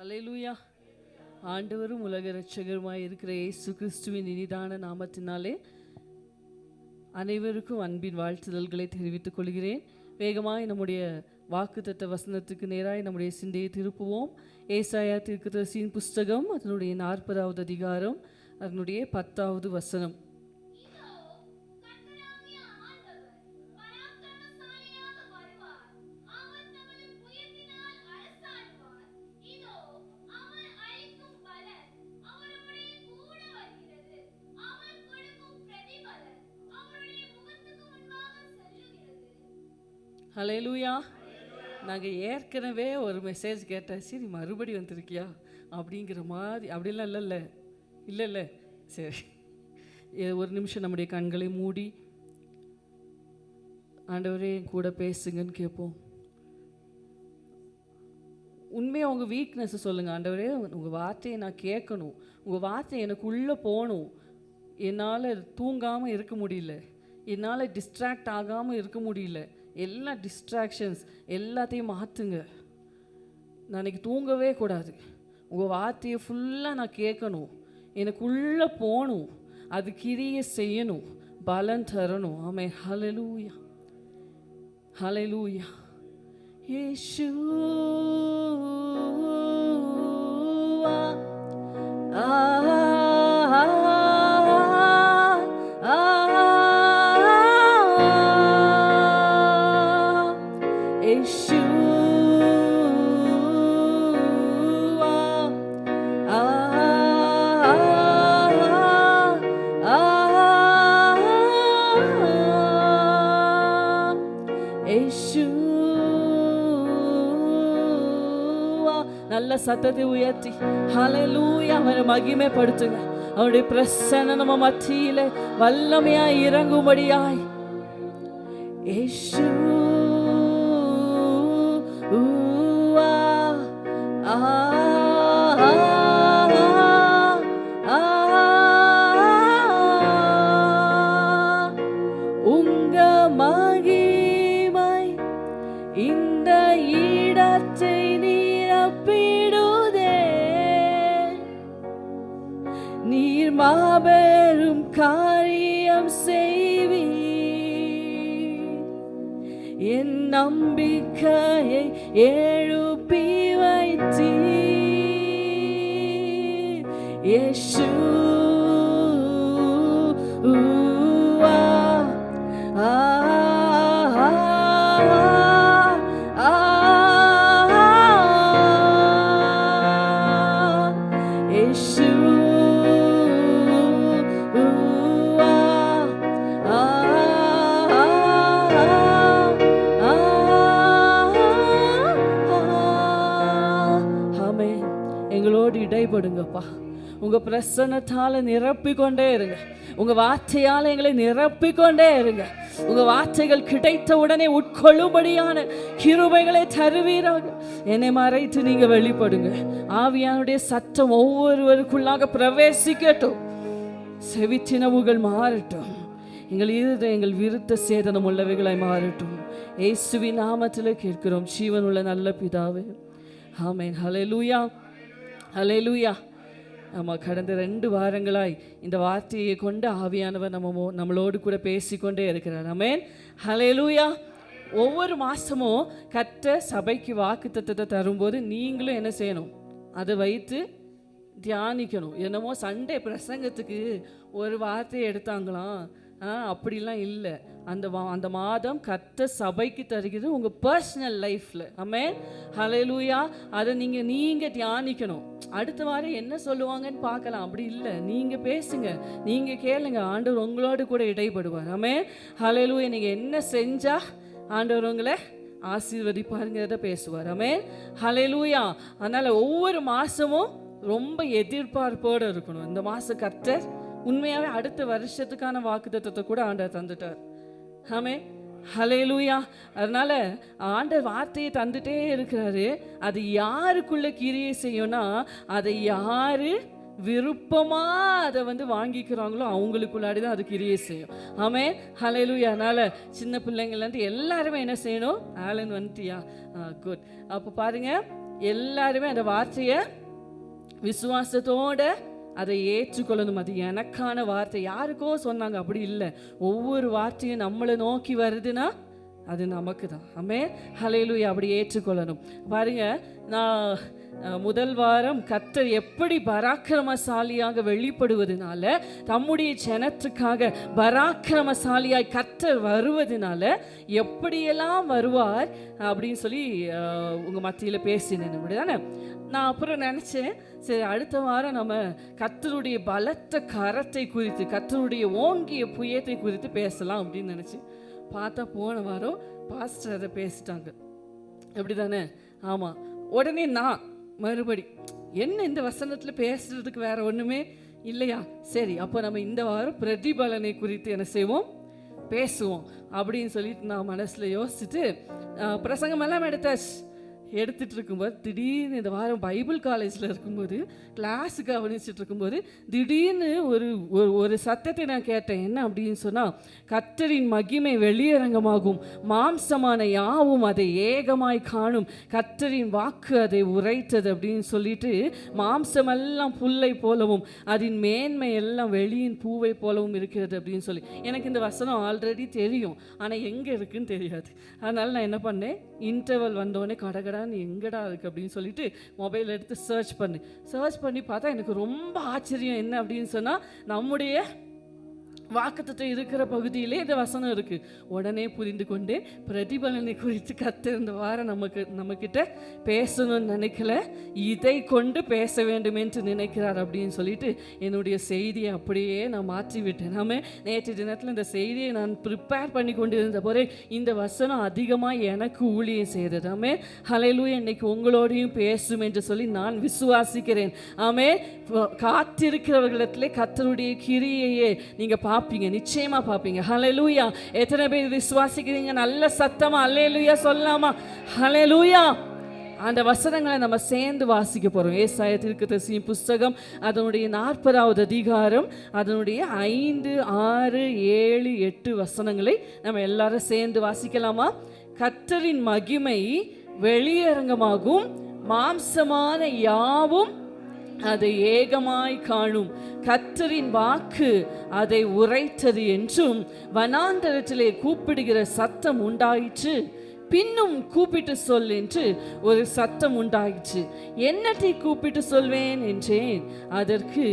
அல்லேலூயா. ஆண்டவரும் உலக இரட்சகருமாய் இருக்கிற இயேசு கிறிஸ்துவின் இனிதான நாமத்தினாலே அனைவருக்கும் அன்பின் வாழ்த்துதல்களை தெரிவித்துக் கொள்கிறேன். வேகமாய் நம்முடைய வாக்குத்தத்த வசனத்துக்கு நேராய் நம்முடைய சிந்தையை திருப்புவோம். ஏசாயா தீர்க்கதரிசியின் புஸ்தகம் அதனுடைய 40வது அதிகாரம் அதனுடைய 10வது வசனம். ஹல்லேலூயா. நாங்கள் ஏற்கனவே ஒரு மெசேஜ் கேட்டேன், சரி மறுபடி வந்திருக்கியா அப்படிங்கிற மாதிரி. அப்படிலாம் இல்லை சரி, ஒரு நிமிஷம் நம்முடைய கண்களை மூடி ஆண்டவரே என் கூட பேசுங்கன்னு கேட்போம். உண்மையாக உங்கள் வீக்னஸ் சொல்லுங்கள். ஆண்டவரே உங்கள் வார்த்தையை நான் கேட்கணும், உங்கள் வார்த்தை எனக்குள்ளே போகணும். என்னால் தூங்காமல் இருக்க முடியல, என்னால் டிஸ்ட்ராக்ட் ஆகாமல் இருக்க முடியல. எல்லா டிஸ்ட்ராக்ஷன்ஸ் எல்லாத்தையும் மாற்றுங்க. நான் அன்றைக்கி தூங்கவே கூடாது. உங்கள் வார்த்தையை ஃபுல்லாக நான் கேட்கணும், எனக்குள்ளே போகணும், அது கிரியை செய்யணும், பலன் தரணும். ஆமென். ஹல்லேலூயா, ஹல்லேலூயா. இயேசுவா நல்ல சத்தத்தை உயர்த்தி ஹல்லேலூயா அவரை மகிமைப்படுத்துங்க. அவருடைய பிரசன்னம் நம்ம மத்தியிலே வல்லமையாய் இறங்கும்படியாய். உங்க மகிமை இந்த இடத்தை நிரப்பிடுதே, நீர் மாபெரும் காரியம் செய்வீர். என் நம்பிக்கையை எழுப்பி வைத்தீர். இயேசுவா எங்களோடு இடைப்படுங்கப்பா. உங்கள் பிரசன்னத்தால் நிரப்பிக்கொண்டே இருங்க. உங்கள் வார்த்தையால் எங்களை நிரப்பிக்கொண்டே இருங்க. உங்கள் வார்த்தைகள் கிடைத்த உடனே உட்கொள்ளும்படியான கிருபைகளை தருவீராக. என்னை மறைத்து நீங்கள் வெளிப்படுங்க. ஆவியானுடைய சத்தம் ஒவ்வொருவருக்குள்ளாக பிரவேசிக்கட்டும். செவிச்சினவுகள் மாறட்டும். எங்கள் விருத்த சேதனம் உள்ளவைகளாய் மாறட்டும். இயேசுவின் நாமத்தில் கேட்கிறோம் ஜீவனுள்ள நல்ல பிதாவே, ஆமென். ஹல்லேலூயா, ஹல்லேலூயா. கடந்த 2 வாரங்களாய் இந்த வார்த்தையை கொண்டு ஆவியானவர் நம்மளோடு கூட பேசிக்கொண்டே இருக்கிறார். ஆமென், ஹல்லேலூயா. ஒவ்வொரு மாதமும் கர்த்தர் சபைக்கு வாக்குத்தத்தத்தை தரும்போது நீங்களும் என்ன செய்யணும், அதை வைத்து தியானிக்கணும். என்னமோ சண்டே பிரசங்கத்துக்கு ஒரு வார்த்தையை எடுத்தாங்களாம், அப்படிலாம் இல்லை. அந்த மாதம் கர்த்தர் சபைக்கு தருகிறது உங்கள் பர்சனல் லைஃப்பில். ஆமென், ஹல்லேலூயா. அதை நீங்கள் தியானிக்கணும். அடுத்த வாரம் என்ன சொல்லுவாங்கன்னு பார்க்கலாம். அப்படி இல்லை, நீங்கள் பேசுங்க, நீங்கள் கேளுங்க. ஆண்டவர் உங்களோடு கூட இடைப்படுவார். ஆமென், ஹல்லேலூயா. நீங்கள் என்ன செஞ்சால் ஆண்டவர் உங்களை ஆசீர்வதிப்பாருங்கிறத பேசுவார். ஆமென், ஹல்லேலூயா. அதனால் ஒவ்வொரு மாதமும் ரொம்ப எதிர்பார்ப்போடு இருக்கணும். இந்த மாதம் கர்த்தர் உண்மையாகவே அடுத்த வருஷத்துக்கான வாக்குத்தத்தத்தை கூட ஆண்டவர் தந்துட்டார். ஆமென், ஹல்லேலூயா. அதனால் ஆண்டவர் வார்த்தையை தந்துட்டே இருக்கிறாரு. அது யாருக்குள்ளே கிரியை செய்யும்னா, அதை யார் விருப்பமாக அதை வாங்கிக்கிறாங்களோ அவங்களுக்குள்ளாடி தான் அது கிரியை செய்யும். ஆமென், ஹல்லேலூயா. அதனால் சின்ன பிள்ளைங்கள்லேருந்து எல்லாருமே என்ன செய்யணும். ஆலன் வந்துட்டியா? குட். அப்போ பாருங்கள், எல்லாருமே அந்த வார்த்தையை விசுவாசத்தோட அதை ஏற்றுக்கொள்ளணும். அது எனக்கான வார்த்தை, யாருக்கோ சொன்னாங்க அப்படி இல்லை. ஒவ்வொரு வார்த்தையும் நம்மளை நோக்கி வருதுன்னா அது நமக்கு தான். ஆமென், ஹல்லேலூயா. அப்படி ஏற்றுக்கொள்ளணும். பாருங்க, நான் முதல் வாரம் கர்த்தர் எப்படி பராக்கிரமசாலியாக வெளிப்படுவதனால, தம்முடைய ஜனத்துக்காக பராக்கிரமசாலியாய் கர்த்தர் வருவதனால எப்படியெல்லாம் வருவார் அப்படின்னு சொல்லி உங்கள் மத்தியில் பேசினேன். அப்படிதானே? நான் அப்புறம் நினச்சேன், சரி அடுத்த வாரம் நம்ம கர்த்தருடைய பலத்த கரத்தை குறித்து, கர்த்தருடைய ஓங்கிய புயத்தை குறித்து பேசலாம் அப்படின்னு நினச்சேன். பார்த்தா போன வாரம் பாஸ்டர் அதை பேசிட்டாங்க. அப்படி தானே? ஆமாம். உடனே நான் மறுபடி என்ன இந்த வசனத்தில் பேசுறதுக்கு வேற ஒன்றுமே இல்லையா? சரி, அப்போ நம்ம இந்த வாரம் பிரதிபலனை குறித்து என்ன செய்வோம், பேசுவோம் அப்படின்னு சொல்லிட்டு நான் மனசில் யோசிச்சுட்டு பிரசங்கமெல்லாம் எடுத்துகிட்டு இருக்கும்போது திடீர்னு இந்த வாரம் பைபிள் காலேஜில் இருக்கும்போது கிளாஸு கவனிச்சுட்டு இருக்கும்போது திடீர்னு ஒரு சத்தத்தை நான் கேட்டேன். என்ன அப்படின்னு சொன்னால், கர்த்தரின் மகிமை வெளியரங்கமாகும், மாம்சமான யாவும் அதை ஏகமாய் காணும், கர்த்தரின் வாக்கு அதை உரைத்தது அப்படின்னு சொல்லிட்டு, மாம்சமெல்லாம் புல்லை போலவும் அதன் மேன்மை எல்லாம் வெளியின் பூவை போலவும் இருக்கிறது அப்படின்னு சொல்லி. எனக்கு இந்த வசனம் ஆல்ரெடி தெரியும், ஆனால் எங்கே இருக்குன்னு தெரியாது. அதனால் நான் என்ன பண்ணேன், இன்டர்வல் வந்தோடனே கடகடா நீ எங்கடா இருக்கு அப்படின்னு சொல்லிட்டு மொபைல் எடுத்து சர்ச் பண்ணி பார்த்தா எனக்கு ரொம்ப ஆச்சரியம். என்ன அப்படின்னு சொன்னால், நம்முடைய வாக்குத்தத்தம் இருக்கிற பகுதியிலே இந்த வசனம் இருக்கு. உடனே புரிந்து கொண்டு பிரதிபலனை குறித்து கர்த்தர் இந்த வாரம் நம்மக்கிட்ட பேசணும்னு நினைக்கல, இதை கொண்டு பேச வேண்டும் என்று நினைக்கிறார் அப்படின்னு சொல்லிட்டு என்னுடைய செய்தியை அப்படியே நான் மாற்றி விட்டேன். நாம நேற்று தினத்தில் இந்த செய்தியை நான் ப்ரிப்பேர் பண்ணி கொண்டு இருந்த போதே இந்த வசனம் அதிகமாக எனக்கு ஊழியம் செய்தது. ஆமே, ஹல்லேலூயா. இன்னைக்கு உங்களோடையும் பேசும் என்று சொல்லி நான் விசுவாசிக்கிறேன். ஆமே, காத்திருக்கிறவர்களிடத்திலே கர்த்தருடைய கிரியையே நீங்க பார்ப்பீங்க, நிச்சயமா பார்ப்பீங்க. ஹல்லேலூயா. எத்தனை பேர் விசுவாசிக்கிறீங்க? நல்ல சத்தமா ஹல்லேலூயா சொல்லலாமா? ஹல்லேலூயா. அந்த வசனங்களை நம்ம சேர்ந்து வாசிக்க போறோம். ஏசாயா தீர்க்கதரிசியின் புஸ்தகம் அதனுடைய 40வது அதிகாரம் அதனுடைய 5, 6, 7, 8 வசனங்களை நம்ம எல்லாரும் சேர்ந்து வாசிக்கலாமா? கர்த்தரின் மகிமை வெளியரங்கமாகும், மாம்சமான யாவும் அதை ஏகமாய் காணும், கர்த்தரின் வாக்கு அதை உரைத்தது என்றும், வனாந்தரத்திலே கூப்பிடுகிற சத்தம் உண்டாயிற்று, பின்னும் கூப்பிட்டு சொல் என்று ஒரு சத்தம் உண்டாயிற்று. என்னத்தை கூப்பிட்டு சொல்வேன் என்றேன். அதற்கு,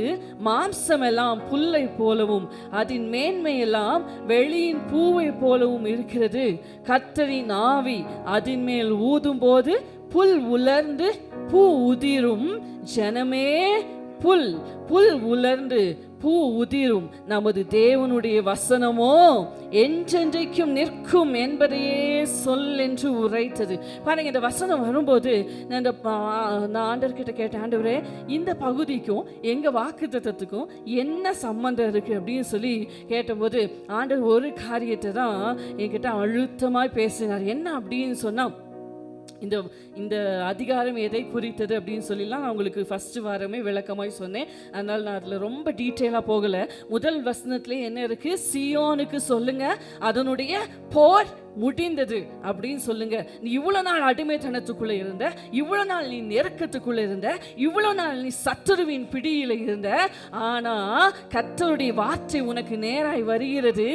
மாம்சமெல்லாம் புல்லை போலவும் அதன் மேன்மையெல்லாம் வெளியின் பூவை போலவும் இருக்கிறது, கர்த்தரின் ஆவி அதன் மேல் ஊதும் போது புல் உலர்ந்து பூ உதிரும், ஜனமே புல் உலர்ந்து பூ உதிரும், நமது தேவனுடைய வசனமோ என்றென்றைக்கும் நிற்கும் என்பதையே சொல் என்று உரைத்தது. பாருங்க, இந்த வசனம் வரும்போது நான் ஆண்டவர்கிட்ட கேட்டேன், ஆண்டவரே இந்த பகுதிக்கும் எங்க வாக்குத்தத்தத்துக்கும் என்ன சம்பந்தம் இருக்கு அப்படின்னு சொல்லி கேட்டபோது ஆண்டவர் ஒரு காரியத்தை தான் என்கிட்ட அழுத்தமாய் பேசினார். என்ன அப்படின்னு சொன்னா, இந்த அதிகாரம் எதை குறித்தது அப்படின்னு சொல்லிலாம் நான் உங்களுக்கு ஃபர்ஸ்ட் வாரமே விளக்கமாய் சொன்னேன். அதனால் நான் அதில் ரொம்ப டீட்டெயிலாக போகலை. முதல் வசனத்துல என்ன இருக்கு? சியோனுக்கு சொல்லுங்க அதனுடைய போர் முடிந்தது அப்படின்னு சொல்லுங்க. நீ இவ்வளோ நாள் அடிமைத்தனத்துக்குள்ளே இருந்த, இவ்வளோ நாள் நீ நெருக்கத்துக்குள்ளே இருந்த, இவ்வளோ நாள் நீ சத்துருவின் பிடியில் இருந்த, ஆனால் கர்த்தருடைய வார்த்தை உனக்கு நேராய் வருகிறது,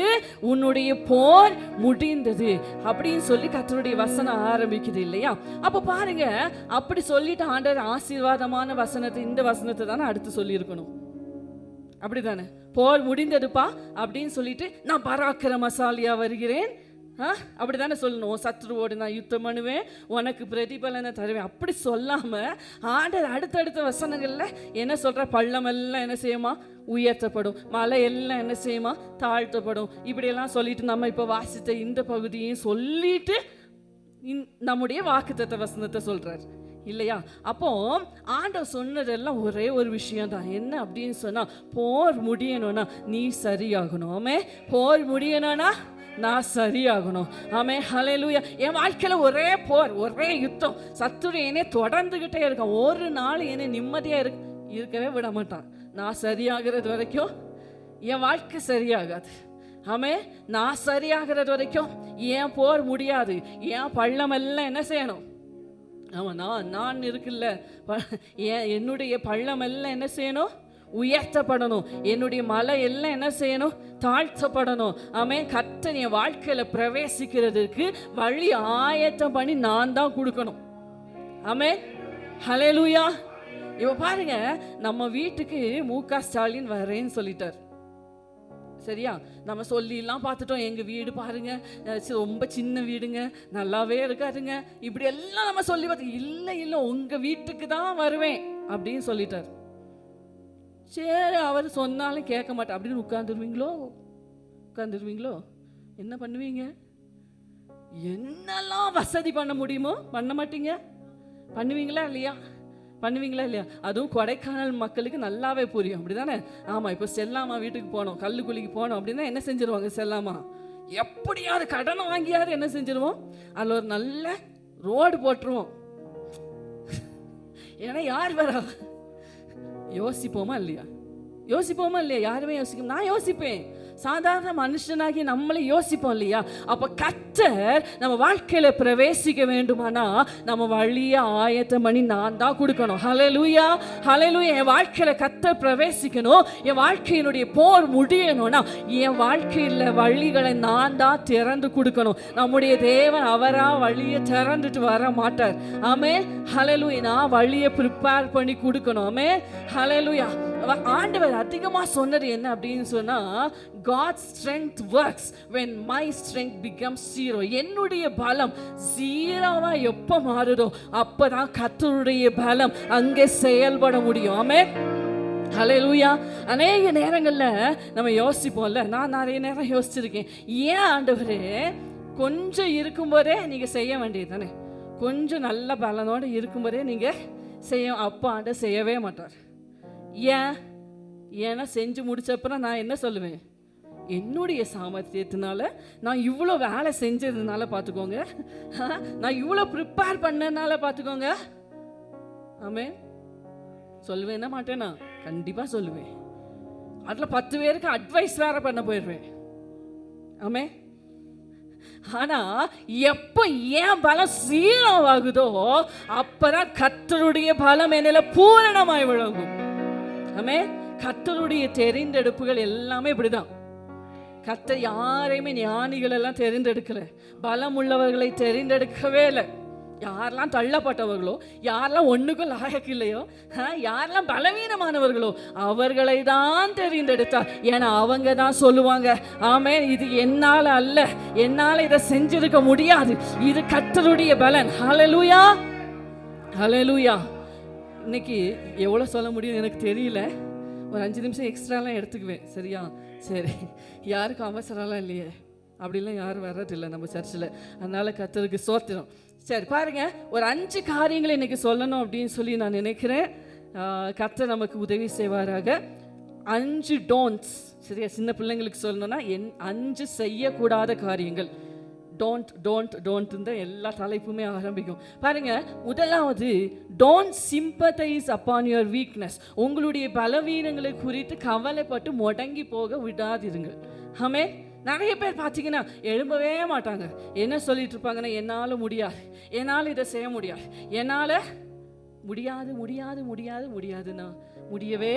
உன்னுடைய போர் முடிந்தது அப்படின்னு சொல்லி கர்த்தருடைய வசனம் ஆரம்பிக்குது இல்லையா? அப்போ பாருங்க, அப்படி சொல்லிட்டு ஆண்டவர் ஆசீர்வாதமான வசனத்தை, இந்த வசனத்தை தானே அடுத்து சொல்லியிருக்கணும். அப்படிதானே? போர் முடிந்ததுப்பா அப்படின்னு சொல்லிட்டு நான் பராக்கிரமசாலியா வருகிறேன் அப்படி தானே சொல்லணும். சத்ருவோடு நான் யுத்தம் பண்ணுவேன், உனக்கு பிரதிபலனை தருவேன். அப்படி சொல்லாமல் ஆண்டவர் அடுத்தடுத்த வசனங்களில் என்ன சொல்கிற? பள்ளமெல்லாம் என்ன செய்யுமா? உயர்த்தப்படும், மலை எல்லாம் என்ன செய்யுமா? தாழ்த்தப்படும். இப்படியெல்லாம் சொல்லிட்டு நம்ம இப்போ வாசித்த இந்த பகுதியையும் சொல்லிட்டு நம்முடைய வாக்குத்தத்த வசனத்தை சொல்கிறார் இல்லையா? அப்போ ஆண்டவர் சொன்னதெல்லாம் ஒரே ஒரு விஷயம் தான். என்ன அப்படின்னு சொன்னால், போர் முடியணும்னா நீ சரியாகணும். ஆமே, போர் முடியணும்னா நான் சரியாகணும். ஆமே, ஹல்லேலூயா. என் வாழ்க்கையில் ஒரே போர், ஒரே யுத்தம். சத்துரு என்னை தொடர்ந்துகிட்டே இருக்கான். ஒரு நாள் என்னை நிம்மதியாக இருக்கவே விட மாட்டான். நான் சரியாகிறது வரைக்கும் என் வாழ்க்கை சரியாகாது. ஆமே, நான் சரியாகிறது வரைக்கும் என் போர் முடியாது. என் பள்ளமெல்லாம் என்ன செய்யணும்? ஆமாம், நான் இருக்குல்ல, என்னுடைய பள்ளம் எல்லாம் என்ன செய்யணும்? உயர்த்தப்படணும். என்னுடைய மலை எல்லாம் என்ன செய்யணும்? தாழ்த்தப்படணும். ஆமென். கர்த்தர் என் வாழ்க்கையில் பிரவேசிக்கிறதுக்கு வழி ஆயத்தம் பண்ணி நான் தான் கொடுக்கணும். ஆமென். ஹல்லேலூயா. இப்போ பாருங்க, நம்ம வீட்டுக்கு மு.க. ஸ்டாலின் வரேன்னு சொல்லிட்டார். சரியா? நம்ம சொல்லிலாம் பார்த்துட்டோம், எங்கள் வீடு பாருங்க ரொம்ப சின்ன வீடுங்க, நல்லாவே இருக்காதுங்க, இப்படி எல்லாம் நம்ம சொல்லி பார்த்து, இல்லை உங்கள் வீட்டுக்கு தான் வருவேன் அப்படின்னு சொல்லிட்டார். சரி, அவர் சொன்னாலும் கேட்க மாட்டேன் அப்படின்னு உட்காந்துருவீங்களோ? என்ன பண்ணுவீங்க? என்னெல்லாம் வசதி பண்ண முடியுமோ பண்ண மாட்டீங்க? பண்ணுவீங்களா இல்லையா? அதுவும் கொடைக்கானல் மக்களுக்கு நல்லாவே புரியும், அப்படிதானே? ஆமாம், இப்போ செல்லாமா வீட்டுக்கு போனோம், கல்லுக்குழிக்கு போனோம் அப்படின்னா என்ன செஞ்சிருவாங்க? செல்லாமா எப்படியாவது கடனை வாங்கியாவது என்ன செஞ்சிருவோம்? அதில் ஒரு நல்ல ரோடு போட்டுருவோம். ஏன்னா யார் வரா? யோசிப்போமா இல்லையா? யாருமே யோசிக்கும். நான் யோசிப்பேன். சாதாரண மனுஷனாகி நம்மளே யோசிப்போம் இல்லையா? அப்போ கர்த்தர் நம்ம வாழ்க்கையில பிரவேசிக்க வேண்டுமானா நம்ம வழியை ஆயத்தம் பண்ணி நான் தான் கொடுக்கணும். ஹல்லேலூயா. என் வாழ்க்கையில கர்த்தர் பிரவேசிக்கணும், என் வாழ்க்கையினுடைய போர் முடியணும்னா என் வாழ்க்கையில் வழிகளை நான் தான் திறந்து கொடுக்கணும். நம்முடைய தேவன் அவரா வழியை திறந்துட்டு வர மாட்டார். ஆமென். ஹல்லேலூயா. நான் வழியை ப்ரிப்பேர் பண்ணி கொடுக்கணும். ஆமென். ஹல்லேலூயா. ஆண்டவர் அதிகமாக சொன்னது என்ன அப்படின்னு சொன்னா, God's strength works when my strength becomes zero. என்னுடைய பலம் ஜீரோவா எப்போ மாறுதோ அப்பதான் கர்த்தருடைய பலம் அங்கே செயல்பட முடியும். ஆமென். ஹல்லேலூயா. அநேக நேரங்களில் நம்ம யோசிப்போம்ல, நான் நிறைய நேரம் யோசிச்சிருக்கேன், ஏன் ஆண்டவரே கொஞ்சம் இருக்கும்போதே நீங்கள் செய்ய வேண்டியது தானே, கொஞ்சம் நல்ல பலனோடு இருக்கும்போதே நீங்கள் அப்போ ஆண்டவர் செய்யவே மாட்டார். ஏன்னா செஞ்சு முடிச்சப்பறம் நான் என்ன சொல்லுவேன்? என்னுடைய சாமர்த்தியத்தினால, நான் இவ்வளோ வேலை செஞ்சதுனால பார்த்துக்கோங்க, நான் இவ்வளோ ப்ரிப்பேர் பண்ணனால பார்த்துக்கோங்க. ஆமென். சொல்லுவேன்னா மாட்டேனா? கண்டிப்பாக சொல்லுவேன். அதில் 10 பேருக்கு அட்வைஸ் வேற பண்ண போயிடுவேன். ஆமென். ஆனா எப்போ என் பலம் சீரமாகுதோ அப்பதான் கர்த்தருடைய பலம் என்னில பூரணமாய் விளங்கும். ஆமென். கர்த்தருடைய தெரிந்தெடுப்புகள் எல்லாமே இப்படிதான். கர்த்தர் யாரையுமே ஞானிகள் எல்லாம் தெரிந்தெடுக்கல, பலம் உள்ளவர்களை தெரிந்தெடுக்கவே இல்லை. யாரெல்லாம் தள்ளப்பட்டவர்களோ, யாரெல்லாம் ஒண்ணுக்கும் லாயக்கு இல்லையோ, யாரெல்லாம் பலவீனமானவர்களோ அவர்களை தான் தெரிந்தெடுத்தார். ஏன்னா அவங்க தான் சொல்லுவாங்க, ஆமே இது என்னால அல்ல, என்னால இதை செஞ்சிருக்க முடியாது, இது கர்த்தருடைய பலன். ஹல்லேலூயா. இன்னைக்கு எவ்வளோ சொல்ல முடியும் எனக்கு தெரியல, ஒரு 5 நிமிஷம் எக்ஸ்ட்ராலாம் எடுத்துக்குவேன். சரியா? சரி, யாருக்கும் அவசரம்லாம் இல்லையே, அப்படிலாம் யாரும் வர்றதில்லை நம்ம சர்ச்சில், அதனால கர்த்தருக்கு ஸ்தோத்திரம். சரி பாருங்க, ஒரு 5 காரியங்களை இன்னைக்கு சொல்லணும் அப்படின்னு சொல்லி நான் நினைக்கிறேன். கர்த்தர் நமக்கு உதவி செய்வாராக. 5 டோன்ட்ஸ். சரியா? சின்ன பிள்ளைங்களுக்கு சொல்லணும்னா 5 செய்யக்கூடாத காரியங்கள். டோன்ட் தான் எல்லா தலைப்புமே ஆரம்பிக்கும். பாருங்க, முதலாவது don't sympathise upon your weakness. உங்களுடைய பலவீனங்களை குறித்து கவலைப்பட்டு முடங்கி போக விடாதிருங்கள். ஆமென். நிறைய பேர் பார்த்தீங்கன்னா எழும்பவே மாட்டாங்க. என்ன சொல்லிட்டு இருப்பாங்கன்னா, என்னால் முடியாது, என்னால் இதை செய்ய முடியாது, என்னால் முடியாதுன்னா முடியவே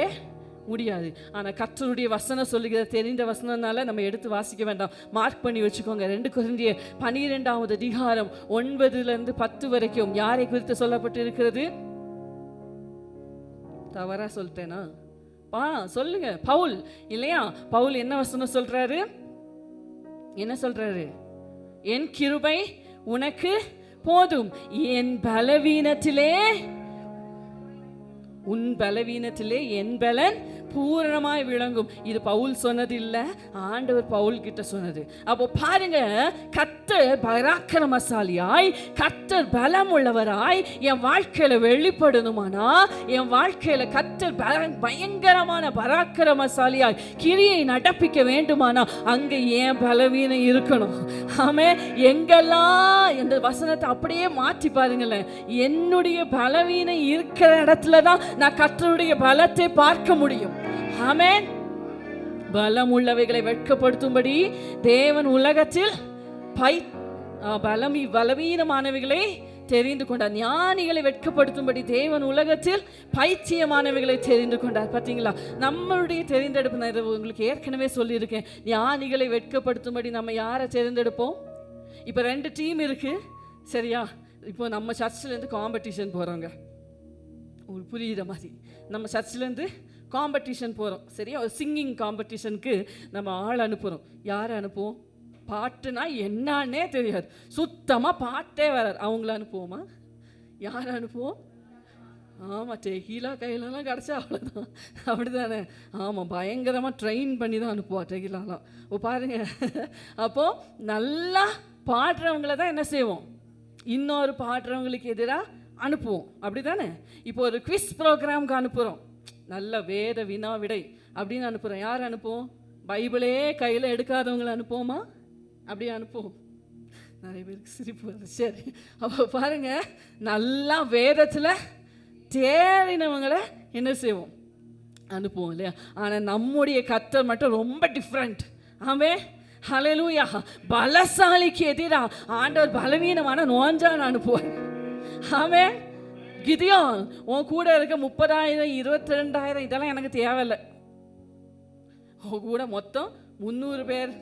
முடியாது. ஆனால் கர்த்தருடைய வசனம் சொல்லுகிற தெரிந்த வசனம்னால நம்ம எடுத்து வாசிக்க வேண்டாம், மார்க் பண்ணி வச்சுக்கோங்க. 2 கொரிந்தியர் 12வது அதிகாரம் 9லிருந்து 10 வரைக்கும் யாரை குறித்து சொல்லப்பட்டு இருக்கிறது? தவறா சொல்லிட்டேனா? சொல்லுங்க. பவுல் இல்லையா? பவுல் என்ன வசனம் சொல்றாரு? என்ன சொல்றாரு? என் கிருபை உனக்கு போதும், என் பலவீனத்திலே உன் பலவீனத்திலே என் பலன் பூரணமாய் விளங்கும். இது பவுல் சொன்னது இல்லை, ஆண்டவர் பவுல் கிட்ட சொன்னது. அப்போ பாருங்க, கர்த்தர் பராக்கிரமசாலியாய், கர்த்தர் பலம் உள்ளவராய் என் வாழ்க்கையில வெளிப்படணுமானா, என் வாழ்க்கையில கர்த்தர் பயங்கரமான பராக்கிரமசாலியாய் கிரியை நடப்பிக்க வேண்டுமானா அங்க ஏன் பலவீனம் இருக்கணும். ஆமே, எங்கெல்லாம் இந்த வசனத்தை அப்படியே மாற்றி பாருங்களேன். என்னுடைய பலவீனம் இருக்கிற இடத்துல தான் நான் கர்த்தருடைய பலத்தை பார்க்க முடியும். ஆமென். பலம் உள்ளவைகளை வெட்கப்படுத்தும்படி தேவன் உலகத்தில் பலவீனமானவைகளை தெரிந்து கொண்டார். ஞானிகளை வெட்கப்படுத்தும்படி தேவன் உலகத்தில் பைத்தியமானவைகளை தெரிந்து கொண்டார். பார்த்தீங்களா? நம்மளுடைய தெரிந்தெடுப்பு, நான் உங்களுக்கு ஏற்கனவே சொல்லியிருக்கேன், ஞானிகளை வெட்கப்படுத்தும்படி நம்ம யாரை தெரிந்தெடுப்போம்? இப்போ 2 டீம் இருக்கு, சரியா? இப்போ நம்ம சர்ச்சிலேருந்து காம்படிஷன் போகிறோங்க, உங்களுக்கு புரியுற மாதிரி. நம்ம சர்ச்சிலேருந்து காம்படிஷன் போகிறோம், சரியா? ஒரு சிங்கிங் காம்படிஷனுக்கு நம்ம ஆள் அனுப்புகிறோம். யாரை அனுப்புவோம்? பாட்டுனா என்னன்னே தெரியாது, சுத்தமாக பாட்டே வராது, அவங்கள அனுப்புவோமா? யாரை அனுப்புவோம்? ஆமாம், டெகிலா கையிலலாம் கிடச்சா அவ்வளோதான், அப்படி தானே? ஆமாம், பயங்கரமாக ட்ரெயின் பண்ணி தான் அனுப்புவா டெகிலாலாம். ஓ பாருங்க, அப்போது நல்லா பாடுறவங்கள தான் என்ன செய்வோம்? இன்னொரு பாடுறவங்களுக்கு எதிராக அனுப்புவோம், அப்படி தானே? இப்போ ஒரு குவிஸ் ப்ரோக்ராமுக்கு அனுப்புகிறோம், நல்ல வேத வினா விடை அப்படின்னு அனுப்புகிறோம். யார் அனுப்புவோம்? பைபிளே கையில் எடுக்காதவங்களை அனுப்புவோமா? அப்படியே அனுப்புவோம். நிறைய பேருக்கு சிரிப்பு வருது. சரி, அப்போ பாருங்க, நல்லா வேதத்தில் தேறினவங்களை என்ன செய்வோம்? அனுப்புவோம் இல்லையா? ஆனால் நம்முடைய கர்த்தர் மட்டும் ரொம்ப டிஃப்ரெண்ட். ஆமென், ஹல்லேலூயா. பலசாலிக்கு எதிராக ஆண்டவர் பலவீனமான நோஞ்சான் அனுப்புவார். ஆமென். கிதியோன், உன் கூட இருக்க 30,000 22,000 இதெல்லாம் எனக்கு தேவையில்லை, உன் கூட மொத்தம் 300 பேர்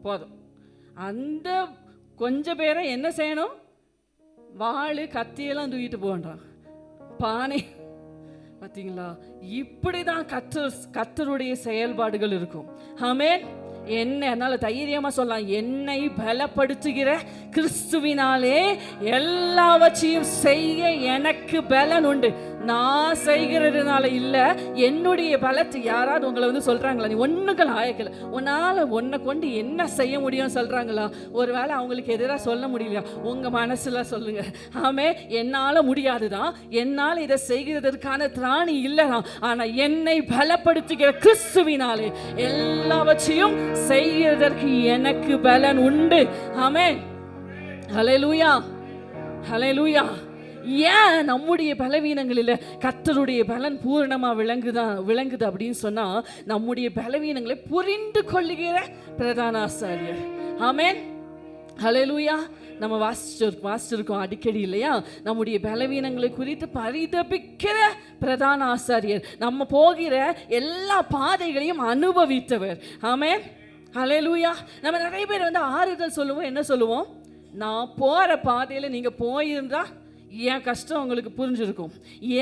போதும். அந்த கொஞ்சம் பேரை என்ன செய்யணும்? வாள் கத்தியெல்லாம் தூக்கிட்டு போன்றான், பானை. பார்த்தீங்களா? இப்படி தான் கர்த்தருடைய செயல்பாடுகள் இருக்கும். ஆமென். என்னால தைரியமாக சொல்லலாம், என்னை பலப்படுத்துகிற கிறிஸ்துவினாலே எல்லாவற்றையும் செய்ய எனக்கு பலன் உண்டு. நான் செய்கிறதுனால இல்லை, என்னுடைய பலத்தை. யாராவது உங்களை வந்து சொல்கிறாங்களா, நீ ஒன்றுக்கள் ஆயக்கல, உன்னால் உன்னை கொண்டு என்ன செய்ய முடியும்னு சொல்கிறாங்களா? ஒரு வேளை அவங்களுக்கு எதிராக சொல்ல முடியலையா? உங்கள் மனசில் சொல்லுங்கள், ஆமே, என்னால் முடியாது தான், என்னால் இதை செய்கிறதற்கான திராணி இல்லை தான், ஆனால் என்னை பலப்படுத்துகிற கிறிஸ்துவினாலே எல்லாவற்றையும் செய்கிறதற்கு எனக்கு பலன் உண்டு. ஆமென், ஹல்லேலூயா, ஹல்லேலூயா. ஏன் நம்முடைய பலவீனங்களில் கர்த்தருடைய பலன் பூரணமாக விளங்குது அப்படின்னு சொன்னால், நம்முடைய பலவீனங்களை புரிந்து கொள்ளுகிற பிரதான ஆசாரியர். ஆமென், ஹல்லேலூயா. நம்ம வாசிச்சிருக்கோம் அடிக்கடி இல்லையா? நம்முடைய பலவீனங்களை குறித்து பரிதபிக்கிற பிரதான ஆசாரியர், நம்ம போகிற எல்லா பாதைகளையும் அனுபவித்தவர். ஆமென், ஹல்லேலூயா. நம்ம நிறைய பேர் வந்து ஆறுதல் சொல்லுவோம், என்ன சொல்லுவோம்? நான் போகிற பாதையில் நீங்கள் போயிருந்தா என் கஷ்டம் உங்களுக்கு புரிஞ்சிருக்கும்,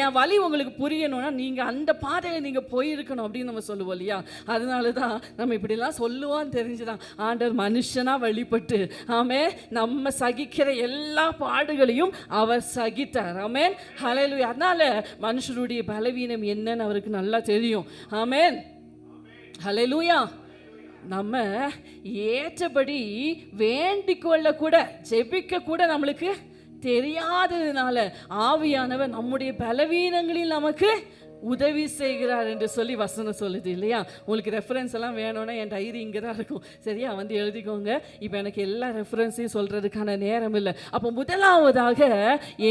என் வலி உங்களுக்கு புரியணும்னா நீங்கள் அந்த பாதையில் நீங்கள் போயிருக்கணும் அப்படின்னு நம்ம சொல்லுவோம் இல்லையா? அதனால தான் நம்ம இப்படிலாம் சொல்லுவான்னு தெரிஞ்சுதான் ஆண்டவர் மனுஷனாக வழிபட்டு, ஆமே, நம்ம சகிக்கிற எல்லா பாடுகளையும் அவர் சகித்தார். ஆமென், ஹல்லேலூயா. அதனால மனுஷருடைய பலவீனம் என்னன்னு அவருக்கு நல்லா தெரியும். ஆமென், ஹல்லேலூயா. நம்ம ஏற்றபடி வேண்டிக் கொள்ள கூட, ஜெபிக்க கூட நம்மளுக்கு தெரியாததுனால ஆவியானவர் நம்முடைய பலவீனங்களில் நமக்கு உதவி செய்கிறார் என்று சொல்லி வசனம் சொல்லுது இல்லையா? உங்களுக்கு ரெஃபரன்ஸ் எல்லாம் வேணும்னா என் டைரி இங்கே தான் இருக்கும், சரியா? வந்து எழுதிக்கோங்க. இப்போ எனக்கு எல்லா ரெஃபரன்ஸையும் சொல்கிறதுக்கான நேரம் இல்லை. அப்போ முதலாவதாக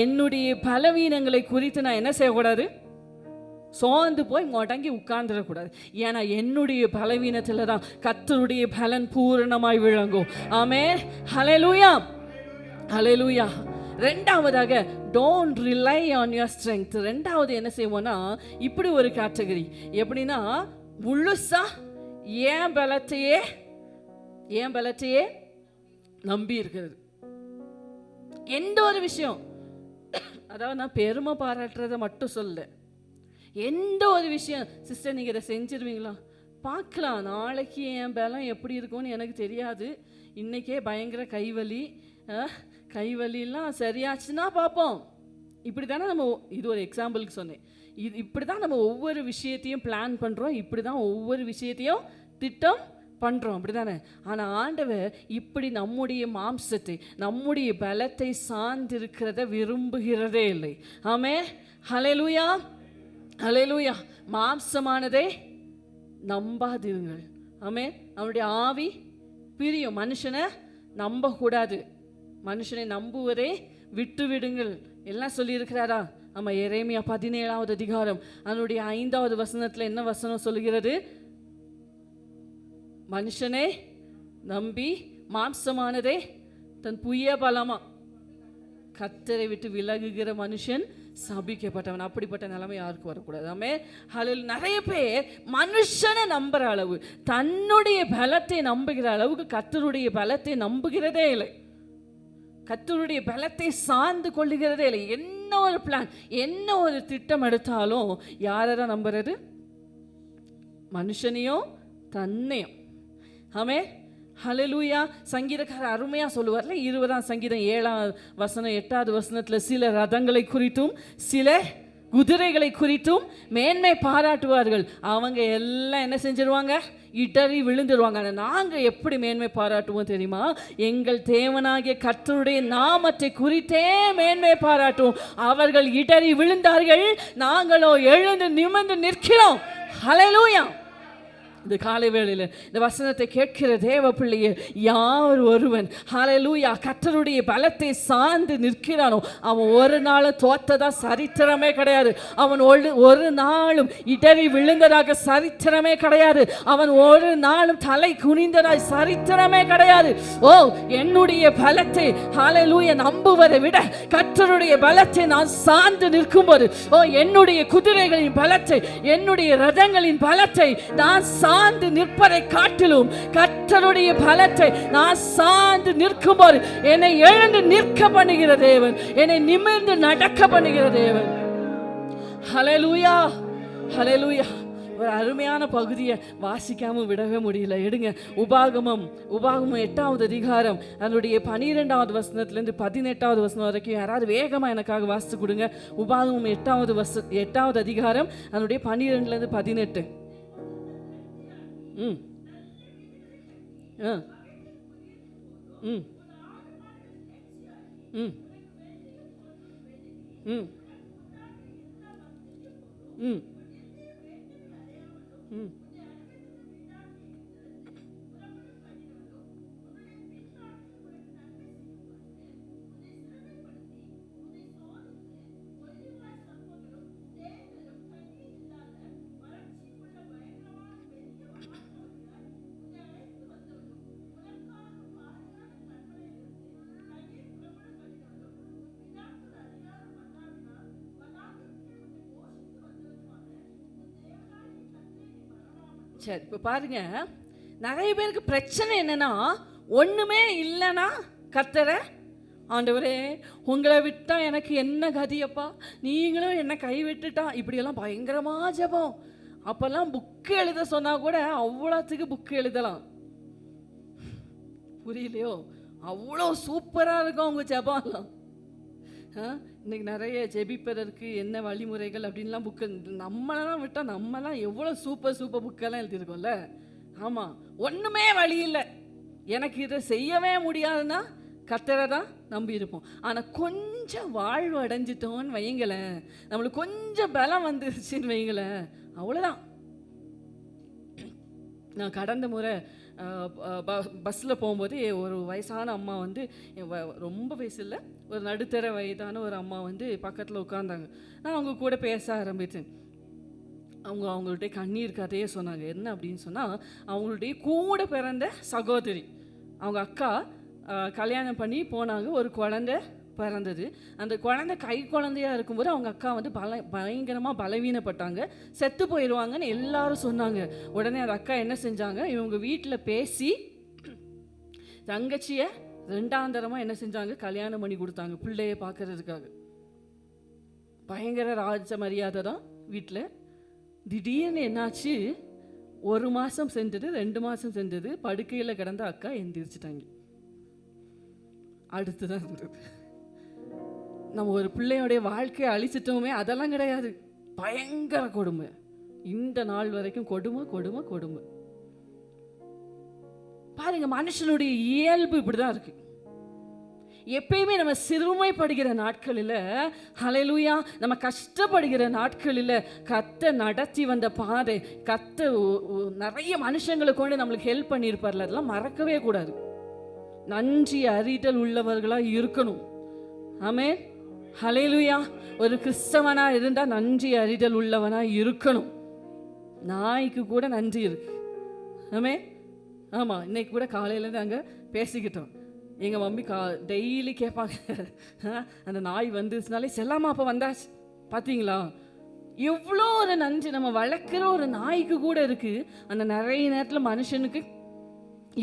என்னுடைய பலவீனங்களை குறித்து நான் என்ன செய்யக்கூடாது? சோர்ந்து போய் முடங்கி உட்கார்ந்துடக்கூடாது. ஏன்னா என்னுடைய பலவீனத்தில் தான் கர்த்தருடைய பலன் பூரணமாய் விளங்கும். ஆமென், ஹல்லேலூயா, ஹல்லேலூயா. ரெண்டாவதாக, don't rely on your strength. ரெண்டாவது என்ன செய்வோம்னா, இப்படி ஒரு கேட்டகரி, எப்படின்னா முழுசா ஏன் பலத்தையே நம்பி இருக்கிறது. எந்த ஒரு விஷயம், அதாவது நான் பெருமை பாராட்டுறதை மட்டும் சொல்ல, எந்த ஒரு விஷயம், சிஸ்டர் நீங்கள் இதை செஞ்சிருவீங்களா? பார்க்கலாம், நாளைக்கு என் பலம் எப்படி இருக்கும்னு எனக்கு தெரியாது, இன்றைக்கே பயங்கர கைவலிலாம் சரியாச்சுன்னா பார்ப்போம். இப்படி தானே நம்ம, இது ஒரு எக்ஸாம்பிளுக்கு சொன்னேன், இப்படி தான் நம்ம ஒவ்வொரு விஷயத்தையும் பிளான் பண்ணுறோம், இப்படி தான் ஒவ்வொரு விஷயத்தையும் திட்டம் பண்ணுறோம், அப்படி தானே? ஆனால் ஆண்டவர் இப்படி நம்முடைய மாம்சத்தை, நம்முடைய பலத்தை சார்ந்திருக்கிறத விரும்புகிறதே இல்லை. ஆமென், ஹல்லேலூயா, ஹல்லேலூயா. மாம்சமானதை நம்பாதீர்கள். ஆமென். அவனுடைய ஆவி பிரியும். மனுஷனை நம்பக்கூடாது, மனுஷனை நம்புவதை விட்டு விடுங்கள் எல்லாம் சொல்லியிருக்கிறாரா? ஆமாம், எரேமியா 17வது அதிகாரம் அதனுடைய 5வது வசனத்தில் என்ன வசனம் சொல்லுகிறது? மனுஷனை நம்பி மாம்சமானதை தன் புய பலமா கர்த்தரை விட்டு விலகுகிற மனுஷன் சபிக்கப்பட்டவன். அப்படிப்பட்ட நிலைமை யாருக்கு வரக்கூடாது. ஆமென். ஹல்லேலூயா. நிறைய பேர் மனுஷனை நம்புற அளவு, தன்னுடைய பலத்தை நம்புகிற அளவுக்கு கர்த்தருடைய பலத்தை நம்புகிறதே இல்லை. கர்த்தருடைய பலத்தை சார்ந்து கொள்ளுகிறதே இல்லை. என்ன ஒரு பிளான், என்ன ஒரு திட்டம் எடுத்தாலும் யாரை நம்புறது? மனுஷனையோ தன்னையும். ஆமென். ஹல்லேலூயா. சங்கீதக்காரர் அருமையா சொல்லுவார்ல, 20ஆம் சங்கீதம் 7ஆம் வசனம் 8வது வசனத்தில் சில ரதங்களை குறித்தும் சில குதிரைகளை குறித்தும் மேன்மை பாராட்டுவார்கள். அவங்க எல்லாம் என்ன செஞ்சிருவாங்க? இடறி விழுந்துருவாங்க. ஆனால் நாங்கள் எப்படி மேன்மை பாராட்டுவோம் தெரியுமா? எங்கள் தேவனாகிய கர்த்தருடைய நாமத்தை குறித்தே மேன்மை பாராட்டுவோம். அவர்கள் இடறி விழுந்தார்கள், நாங்களோ எழுந்து நிமிர்ந்து நிற்கிறோம். ஹல்லேலூயா. இந்த காலை வேளையில் இந்த வசனத்தை கேட்கிற தேவ பிள்ளையே, யார் ஒருவன் ஹல்லேலூயா கர்த்தருடைய பலத்தை சார்ந்து நிற்கிறானோ அவன் ஒரு நாளும் தோத்ததா சரித்திரமே கிடையாது. அவன் ஒரு நாளும் இடறி விழுந்ததாக சரித்திரமே கிடையாது. அவன் ஒரு நாளும் தலை குனிந்ததாய் சரித்திரமே கிடையாது. ஓ, என்னுடைய பலத்தை ஹல்லேலூயா நம்புவதை விட கர்த்தருடைய பலத்தை நான் சார்ந்து நிற்கும்போது, ஓ, என்னுடைய குதிரைகளின் பலத்தை, என்னுடைய ரதங்களின் பலத்தை நான் சார்ந்து நிற்பதை காட்டிலும் கர்த்தருடைய பலத்தை நான் சார்ந்து நிற்கும்போது என்னை எழுந்து நிற்க பண்ணுகிற தேவன், என்னை நிமிர்ந்து நடக்க பண்ணுகிற தேவன். ஹல்லேலூயா. ஹல்லேலூயா. ஒரு அருமையான பகுதியை வாசிக்காம விடவே முடியல. எடுங்க, உபாகமம் 8வது அதிகாரம் அதனுடைய 12வது வசனத்திலிருந்து 18வது வசனம் வரைக்கும் யாராவது வேகமாக எனக்காக வாசித்து கொடுங்க. உபாகமம் 8வது அதிகாரம் அதனுடைய 12லேருந்து 18. ம் ம் ம் ம் ம் ம் ம் சரி, இப்போ பாருங்க, நிறைய பேருக்கு பிரச்சனை என்னன்னா, ஒண்ணுமே இல்லைன்னா கர்த்தரை, ஆண்டவரே உங்களை விட்டா எனக்கு என்ன கதியப்பா, நீங்களும் என்ன கைவிட்டுட்டா, இப்படியெல்லாம் பயங்கரமா ஜெபம். அப்பெல்லாம் புக்கு எழுத சொன்னா கூட அவ்வளோத்துக்கு புக்கு எழுதலாம். புரியலையோ? அவ்வளோ சூப்பராக இருக்கும் அவங்க ஜெபம்லாம். இன்னைக்கு நிறைய ஜெபிப்பதற்கு என்ன வழிமுறைகள் அப்படின்லாம் புக்கு நம்மளெல்லாம் விட்டால் நம்மலாம் எவ்வளோ சூப்பர் புக்கெல்லாம் எழுதியிருக்கோம்ல. ஆமாம், ஒன்றுமே வழி இல்லை, எனக்கு இதை செய்யவே முடியாதுன்னா கர்த்தரை தான் நம்பி இருப்போம். ஆனால் கொஞ்சம் வாழ்வு அடைஞ்சிட்டோன்னு வைங்களேன், நம்மளுக்கு கொஞ்சம் பலம் வந்துருச்சுன்னு வைங்களேன், அவ்வளோதான். நான் கடந்த முறை பஸ்ஸில் போகும்போது ஒரு வயசான அம்மா வந்து, ரொம்ப வயசு இல்லை, ஒரு நடுத்தர வயதான ஒரு அம்மா வந்து பக்கத்தில் உட்காந்தாங்க. நான் அவங்க கூட பேச ஆரம்பித்தேன். அவங்களுடைய கண்ணீர் கதையே சொன்னாங்க. என்ன அப்படின்னு சொன்னால், அவங்களுடைய கூட பிறந்த சகோதரி, அவங்க அக்கா கல்யாணம் பண்ணி போனாங்க. ஒரு குழந்தை பிறந்தது. அந்த குழந்தை கை குழந்தையாக இருக்கும்போது அவங்க அக்கா வந்து பயங்கரமாக பலவீனப்பட்டாங்க, செத்து போயிடுவாங்கன்னு எல்லாரும் சொன்னாங்க. உடனே அந்த அக்கா என்ன செஞ்சாங்க, இவங்க வீட்டில் பேசி தங்கச்சியை 2ஆம் தரமாக என்ன செஞ்சாங்க, கல்யாணம் பண்ணி கொடுத்தாங்க பிள்ளையை பார்க்கறதுக்காக. பயங்கர ராஜ மரியாதை தான் வீட்டில். திடீர்னு என்னாச்சு, 1 மாதம் செஞ்சது, 2 மாதம் செஞ்சது, படுக்கையில் கிடந்த அக்கா எந்திரிச்சிட்டாங்க. அடுத்துதான் இருந்தது. நம்ம ஒரு பிள்ளையோடைய வாழ்க்கையை அழிச்சிட்டோமே, அதெல்லாம் கிடையாது, பயங்கர கொடுமை. இந்த நாள் வரைக்கும் கொடுமை கொடுமை கொடுமை. பாருங்க, மனுஷனுடைய இயல்பு இப்படிதான் இருக்கு. எப்பயுமே நம்ம சிறுமைப்படுகிற நாட்களில், ஹல்லேலூயா, நம்ம கஷ்டப்படுகிற நாட்களில் கர்த்தர் நடத்தி வந்த பாதை, கர்த்தர் நிறைய மனுஷங்களை கொண்டு நம்மளுக்கு ஹெல்ப் பண்ணியிருப்பார்ல, அதெல்லாம் மறக்கவே கூடாது. நன்றி அறிதல் உள்ளவர்களாக இருக்கணும். ஆமென். ஹல்லேலூயா. ஒரு கிறிஸ்தவனாக இருந்தால் நன்றி அறிதல் உள்ளவனாக இருக்கணும். நாய்க்கு கூட நன்றி இருக்கு. ஆமென். ஆமாம், இன்னைக்கு கூட காலையில் நாங்கள் பேசிக்கிட்டோம். எங்கள் மம்மி டெய்லி கேட்பாங்க, அந்த நாய் வந்துச்சுனாலே செல்லாமா அப்போ வந்தாச்சு பார்த்தீங்களா. எவ்வளோ ஒரு நன்றி நம்ம வளர்க்குற ஒரு நாய்க்கு கூட இருக்குது. அந்த நிறைய நேரத்தில் மனுஷனுக்கு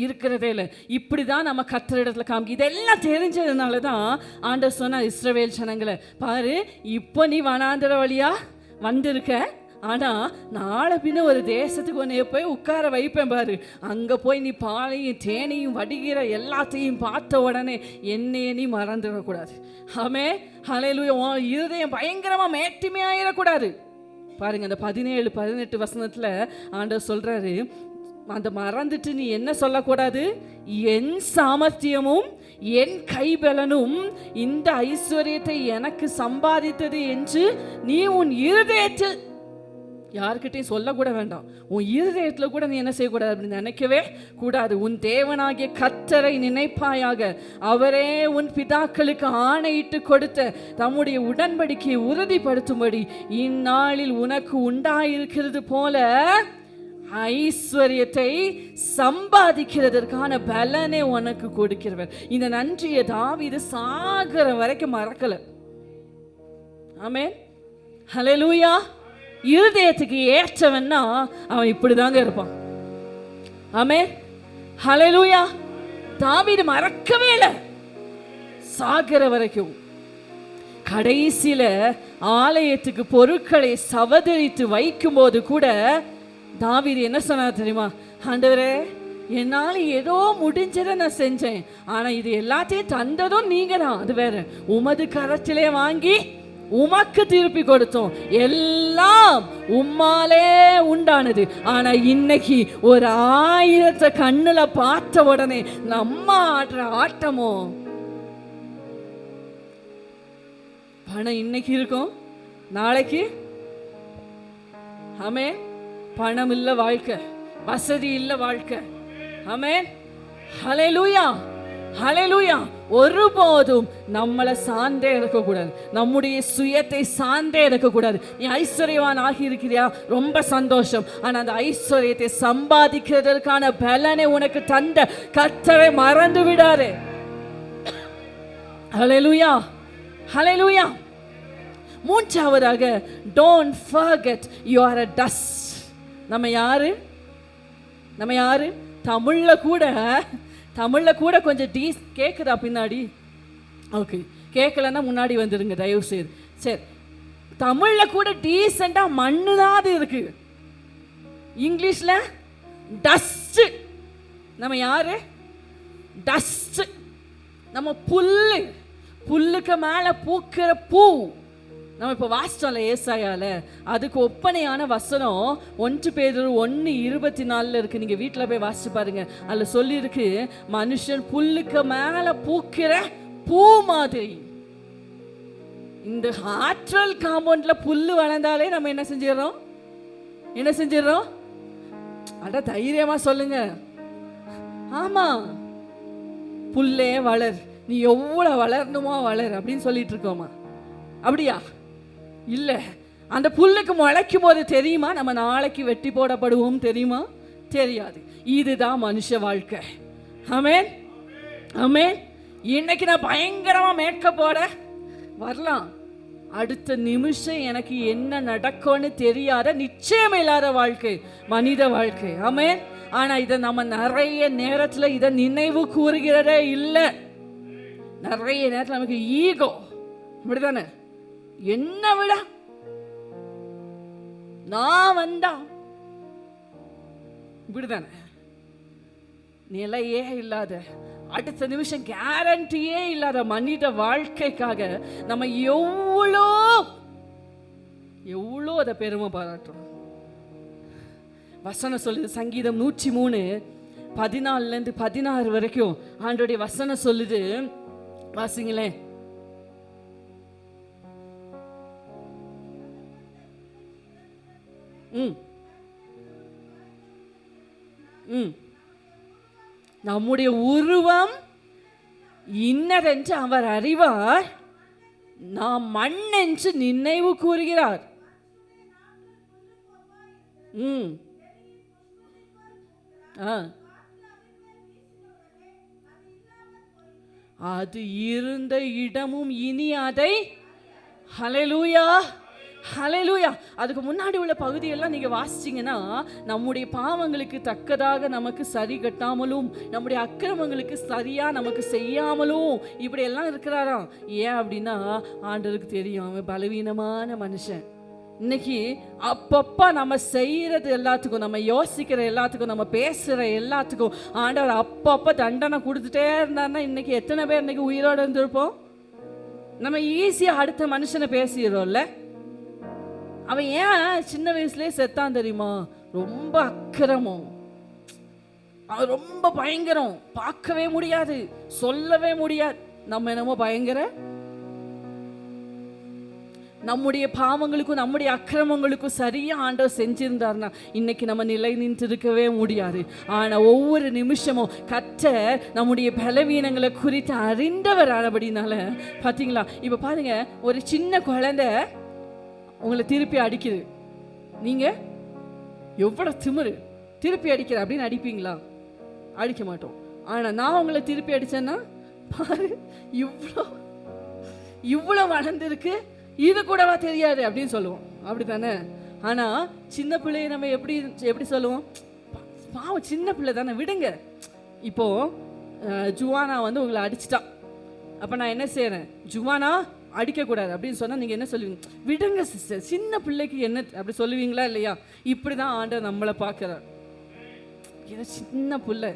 இருக்கிறதே இல்லை. இப்படி தான் நம்ம கர்த்தர் இடத்துல காமிக்க. இதெல்லாம் தெரிஞ்சதுனால தான் ஆண்டவர் சொன்னார் இஸ்ரவேல் ஜனங்களை, பாரு இப்போ நீ வனாந்தர வழியா வந்திருக்க, ஆனால் நாளை பின்ன ஒரு தேசத்துக்கு உன்னைய போய் உட்கார வைப்பேன் பாரு, அங்கே போய் நீ பாலையும் தேனையும் வடிகிற எல்லாத்தையும் பார்த்த உடனே என்னையே நீ மறந்துடக்கூடாது. ஆமே ஹல்லேலூயா. உன் இருதயம் பயங்கரமாக மேட்டிமையாயிடக்கூடாது. பாருங்க, அந்த 17-18 வசனத்தில் ஆண்டவர் சொல்கிறாரு, அந்த மறந்துட்டு நீ என்ன சொல்லக்கூடாது, என் சாமர்த்தியமும் என் கைபலனும் இந்த ஐஸ்வர்யத்தை எனக்கு சம்பாதித்தது என்று நீ உன் இருதயத்தில் யார்கிட்டையும் சொல்லக்கூட வேண்டாம். உன் இருதயத்தில் கூட நீ என்ன செய்யக்கூடாது அப்படின்னு நினைக்கவே கூடாது. உன் தேவனாகிய கர்த்தரை நினைப்பாயாக. அவரே உன் பிதாக்களுக்கு ஆணையிட்டு கொடுத்த தம்முடைய உடன்படிக்கையை உறுதிப்படுத்தும்படி இந்நாளில் உனக்கு உண்டாயிருக்கிறது போல ஐஸ்வர்யத்தை சம்பாதிக்கிறதற்கான பலனை உனக்கு கொடுக்கிறவர். இந்த நன்றியை தாவீது சாகர வரைக்கும் மறக்கல. ஆமென் ஹல்லேலூயா. இருதயத்துக்கு ஏற்றவன்னா அவன் இப்படிதாங்க இருப்பான். ஆமென் ஹல்லேலூயா. தாவீது மறக்கவே இல்லை சாகர வரைக்கும். கடைசியில ஆலயத்துக்கு பொருட்களை சவதரித்து வைக்கும் போது கூட தாவீது என்ன சொன்னார் தெரியுமா, ஆண்டவரே என்னால் ஏதோ முடிஞ்சதை நான் செஞ்சேன், ஆனால் இது எல்லாத்தையும் தந்ததும் நீங்க தான், அது வேற, உமது கரத்திலே வாங்கி உமக்கு திருப்பி கொடுத்தோம், எல்லாம் உம்மாலே உண்டானது. ஆனா இன்னைக்கு ஒரு 1000 கண்ணுல பார்த்த உடனே நம்ம ஆடுற ஆட்டமோ, பணம் இன்னைக்கு இருக்கும் நாளைக்கு. ஆமே, பணம் இல்ல வாழ்க்கை, வசதி இல்ல வாழ்க்கை. ஆமே ஹல்லேலூயா ஹல்லேலூயா. ஒருபோதும் நம்மளை சார்ந்தே இருக்கக்கூடாது, நம்முடைய சுயத்தை சார்ந்தே இருக்கக்கூடாது. நீ ஐஸ்வர்யவான் ஆகி இருக்கிறியா, ரொம்ப சந்தோஷம். ஆனால் அந்த ஐஸ்வர்யத்தை சம்பாதிக்கிறதற்கான பலனை உனக்கு தந்த கர்த்தரை மறந்து விடாதே. ஹல்லேலூயா ஹல்லேலூயா. மூன்றாவதாக, don't forget you are a dust. நம்ம யாரு தமிழ்ல கூட கொஞ்சம் டீஸ் கேட்குதா பின்னாடி? ஓகே, கேட்கலன்னா முன்னாடி வந்துடுங்க தயவு செய்து. சரி, தமிழ்ல கூட டீசெண்டாக மண்ணுதான் இருக்கு, இங்கிலீஷ்ல டஸ்ட். நம்ம யாரு? டஸ்ட். நம்ம புல்லுக்கு மேலே பூக்கிற பூ. நம்ம இப்போ வாசிச்சோம்ல ஏசாயால, அதுக்கு ஒப்பனையான வசனம் 1 பேதுரு 1:24 இருக்கு. நீங்க வீட்டில் போய் வாசிச்சு பாருங்க. அதில் சொல்லியிருக்கு, மனுஷன் புல்லுக்கு மேல பூக்கிற பூ மாதிரி. இந்த ஆற்றல் காம்பவுண்ட்ல புல்லு வளர்ந்தாலே நம்ம என்ன செஞ்சிடறோம்? அட தைரியமா சொல்லுங்க. ஆமா, புல்லே வளர், நீ எவ்வளவு வளரணுமோ வளர் அப்படின்னு சொல்லிட்டு இருக்கோமா? அப்படியா? இல்லை. அந்த புல்லுக்கு முளைக்கும் போது தெரியுமா நம்ம நாளைக்கு வெட்டி போடப்படுவோம்? தெரியுமா? தெரியாது. இதுதான் மனுஷ வாழ்க்கை. ஆமென் ஆமென். இன்னைக்கு நான் பயங்கரமா மேக்கப் போட வரலாம், அடுத்த நிமிஷம் எனக்கு என்ன நடக்கும்னு தெரியாத நிச்சயம் இல்லாத வாழ்க்கை மனித வாழ்க்கை. ஆமென். ஆனா இதை நம்ம நிறைய நேரத்தில் இதை நினைவு கூறுகிறதே இல்லை. நிறைய நேரத்தில் நமக்கு ஈகோ, அப்படிதானே, என்ன விட நான் வந்தா, இப்படிதானே, நிலையே இல்லாத, அடுத்த நிமிஷம் கேரண்டியே இல்லாத மனித வாழ்க்கைக்காக நம்ம எவ்வளோ அதை பெருமை பாராட்டுறோம். வசனம் சொல்லுது, சங்கீதம் 103:14-16 வரைக்கும் ஆண்டோடைய வசனம் சொல்லுது. வாசிங்களேன். நம்முடைய உருவம் இன்னதென்று அவர் அறிவார், நாம் மண் என்று நினைவு கூறுகிறார். அது இருந்த இடமும் இனி அதை ஹல்லேலூயா ஹல்லேலூயா. அதுக்கு முன்னாடி உள்ள பகுதியெல்லாம் நீங்க வாசிச்சீங்கன்னா, நம்முடைய பாவங்களுக்கு தக்கதாக நமக்கு சரி கட்டாமலும், நம்முடைய அக்கிரமங்களுக்கு சரியா நமக்கு செய்யாமலும் இப்படி எல்லாம் இருக்கிறாராம். ஏன் அப்படின்னா, ஆண்டவருக்கு தெரியும் அவன் பலவீனமான மனுஷன். இன்னைக்கு அப்பப்ப நம்ம செய்யறது எல்லாத்துக்கும், நம்ம யோசிக்கிற எல்லாத்துக்கும், நம்ம பேசுற எல்லாத்துக்கும் ஆண்டவர் அப்பப்ப தண்டனை கொடுத்துட்டே இருந்தாருன்னா, இன்னைக்கு எத்தனை பேர் இன்னைக்கு உயிரோடு இருந்திருப்போம்? நம்ம ஈஸியா அடுத்த மனுஷனை பேசிடுறோம்ல. அவன் ஏன் சின்ன வயசுலேயே செத்தான் தெரியுமா? ரொம்ப அக்கிரமம், அவன் ரொம்ப பயங்கரம், பார்க்கவே முடியாது, சொல்லவே முடியாது. நம்ம என்னமோ பயங்கர நம்முடைய பாவங்களுக்கும் நம்முடைய அக்கிரமங்களுக்கும் சரியா ஆண்டவர் செஞ்சிருந்தார்னா இன்னைக்கு நம்ம நிலை நின்று இருக்கவே முடியாது. ஆனா ஒவ்வொரு நிமிஷமும் கர்த்தர் நம்முடைய பலவீனங்களை குறித்து அறிந்தவர் ஆனபடினால பாத்தீங்களா, இப்ப பாருங்க, ஒரு சின்ன குழந்தை உங்களை திருப்பி அடிக்குது, நீங்க எவ்வளவு திமிரு, திருப்பி அடிக்கிற அப்படின்னு அடிப்பீங்களா? அடிக்க மாட்டோம். ஆனா நான் உங்களை திருப்பி அடிச்சேன்னா பாரு, இவ்வளோ வளர்ந்துருக்கு, இது கூடவா தெரியாது அப்படின்னு சொல்லுவோம், அப்படித்தானே? ஆனா சின்ன பிள்ளையை நம்ம எப்படி சொல்லுவோம்? பாவம் சின்ன பிள்ளை தானே, விடுங்க. இப்போ ஜுவானா வந்து உங்களை அடிச்சிட்டான், அப்ப நான் என்ன செய்யறேன்? ஜுவானா அடிக்கக்கூடாது அப்படின்னு சொன்னால் நீங்கள் என்ன சொல்லுவீங்க? விடுங்க சிஸ்டர், சின்ன பிள்ளைக்கு என்ன அப்படி சொல்லுவீங்களா இல்லையா? இப்படி தான் ஆண்டவர் நம்மளை பார்க்குறார். ஏதோ சின்ன பிள்ளை,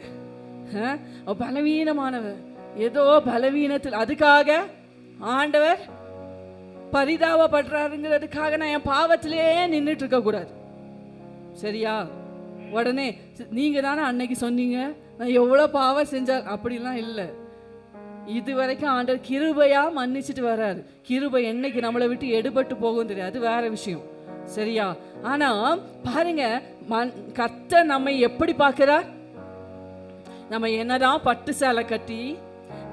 பலவீனமானவர், ஏதோ பலவீனத்தில், அதுக்காக ஆண்டவர் பரிதாபப்படுறாருங்கிறதுக்காக நான் என் பாவத்திலே நின்றுட்டு இருக்கக்கூடாது, சரியா? உடனே நீங்கள் தானே அன்னைக்கு சொன்னீங்க நான் எவ்வளோ பாவம் செஞ்சார், அப்படிலாம் இல்லை. இது வரைக்கும் ஆண்டவர் கிருபையா மன்னிச்சுட்டு வர்றாரு. கிருபை என்னைக்கு நம்மளை விட்டு எடுபட்டு போகும் தெரியாது, வேற விஷயம், சரியா? ஆனா பாருங்க, கர்த்தர் நம்மை எப்படி பார்க்கிறார்? நம்ம என்னதான் பட்டு சேலை கட்டி,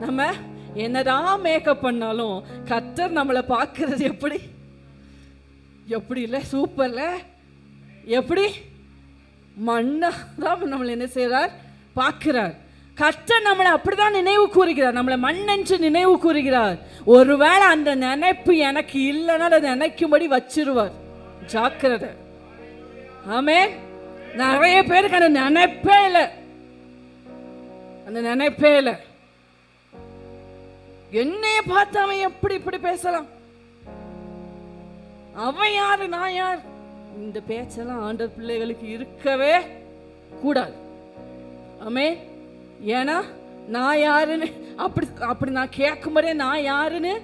நம்ம என்னதான் மேக்கப் பண்ணாலும் கர்த்தர் நம்மளை பார்க்கிறது எப்படி? எப்படி இல்லை? சூப்பர்ல, எப்படி மண்ணா தான் நம்மளை என்ன செய்றார்? பார்க்கிறார். கர்த்தர் நம்மளை அப்படிதான் நினைவு கூறுகிறார், நம்மளை மண்ணென்று நினைவு கூறுகிறார். ஒருவேளை அந்த நினைப்பு எனக்கு இல்லைன்னா அதை நினைக்கும்படி வச்சிருவார், ஜாக்கிரதை. ஆமென். நிறைய பேருக்கு அந்த நினைப்பே இல்லை, அந்த நினைப்பே இல்லை. என்னைய பார்த்து அவன் எப்படி இப்படி பேசலாம், அவன் யாரு நான் யார், இந்த பேச்செல்லாம் ஆண்டவர் பிள்ளைகளுக்கு இருக்கவே கூடாது. ஆமென். ஏன்னா நான் யாருன்னு அப்படி நான் கேட்கும்போதே நான் யாருன்னு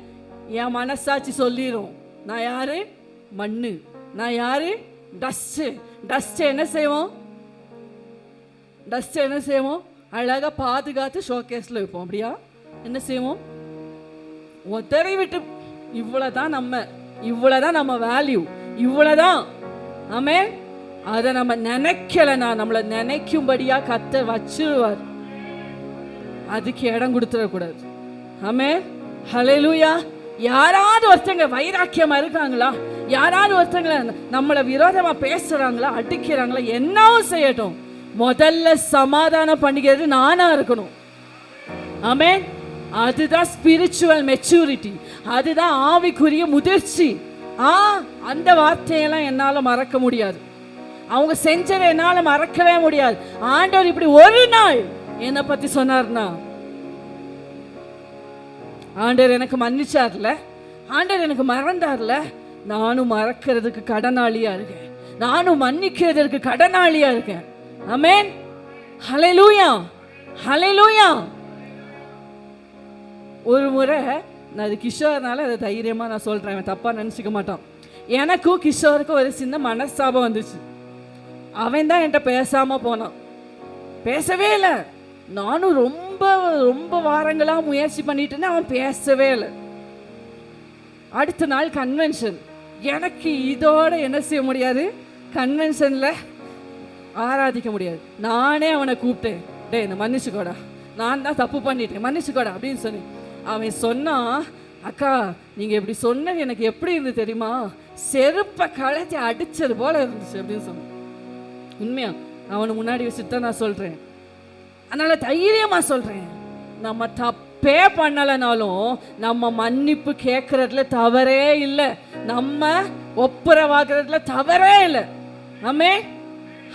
என் மனசாட்சி சொல்லிடும். நான் யாரு? மண்ணு. நான் யாரு? டஸ்ட் என்ன செய்வோம்? டஸ்ட் என்ன செய்வோம்? அழகா பாதுகாத்து ஷோகேஸ்ல வைப்போம். அப்படியா? என்ன செய்வோம்? உதறி விட்டு, இவ்வளவுதான் நம்ம வேல்யூ, இவ்வளவுதான். ஆமென். அதை நம்ம நினைக்கலனா நம்மளை நினைக்கும்படியா கர்த்தர் வச்சிருவார், அதுக்கு இடம் கொடுத்துடக்கூடாது. ஆமென். ஹல்லேலூயா. யாராவது ஒருத்தங்க வைராக்கியமா இருக்காங்களா, யாராவது ஒருத்தங்க நம்மளை விரோதமா பேசுறாங்களா, அடிக்கிறாங்களா, என்னவும் செய்யட்டும், முதல்ல சமாதானம் பண்ணிக்கிறது நானா இருக்கணும். ஆமென். அதுதான் ஸ்பிரிச்சுவல் மெச்சூரிட்டி, அதுதான் ஆவிக்குரிய முதிர்ச்சி. அந்த வார்த்தையெல்லாம் என்னால மறக்க முடியாது, அவங்க செஞ்சதை என்னால மறக்கவே முடியாது. ஆண்டவர் இப்படி ஒரு நாள் என்னை பத்தி சொன்னார்னா, ஆண்டவர் எனக்கு மன்னிச்சார்ல, ஆண்டவர் எனக்கு மறந்தார்ல, நானும் மறக்கிறதுக்கு கடனாளியா இருக்கேன், நானும் மன்னிக்கிறதுக்கு கடனாளியா இருக்கேன். ஆமென். ஹல்லேலூயா, ஹல்லேலூயா. ஒரு முறை நான் அது கிஷோர்னால அதை தைரியமா நான் சொல்றேன், தப்பா நினைச்சுக்க மாட்டான். எனக்கும் கிஷோருக்கும் ஒரு சின்ன மனஸ்தாபம் வந்துச்சு. அவன் தான் என்கிட்ட பேசாம போனான், பேசவே இல்லை. நானும் ரொம்ப ரொம்ப வாரங்களா முயற்சி பண்ணிட்டேன்னு அவன் பேசவே இல்லை. அடுத்த நாள் கன்வென்ஷன். எனக்கு இதோட என்ன செய்ய முடியாது, கன்வென்ஷன்ல ஆராதிக்க முடியாது. நானே அவனை கூப்பிட்டேன், டே என்ன மன்னிச்சுக்கோடா, நான் தான் தப்பு பண்ணிட்டேன், மன்னிச்சுக்கோடா அப்படின்னு சொன்னேன். அவன் சொன்னான், அக்கா நீங்க இப்படி சொன்னது எனக்கு எப்படி இருந்து தெரியுமா, செருப்பை களைச்சி அடிச்சது போல இருந்துச்சு அப்படின்னு சொன்னான். உண்மையா அவனு முன்னாடி வச்சுட்டு தான் நான் சொல்றேன், அதனால தைரியமா சொல்றேன், நம்ம தப்பு பே பண்ணலைனாலும் நம்ம மன்னிப்பு கேட்கறதுல தவறே இல்லை, நம்ம ஒப்புரவாகிறதுல தவறே இல்லை. ஆமென்,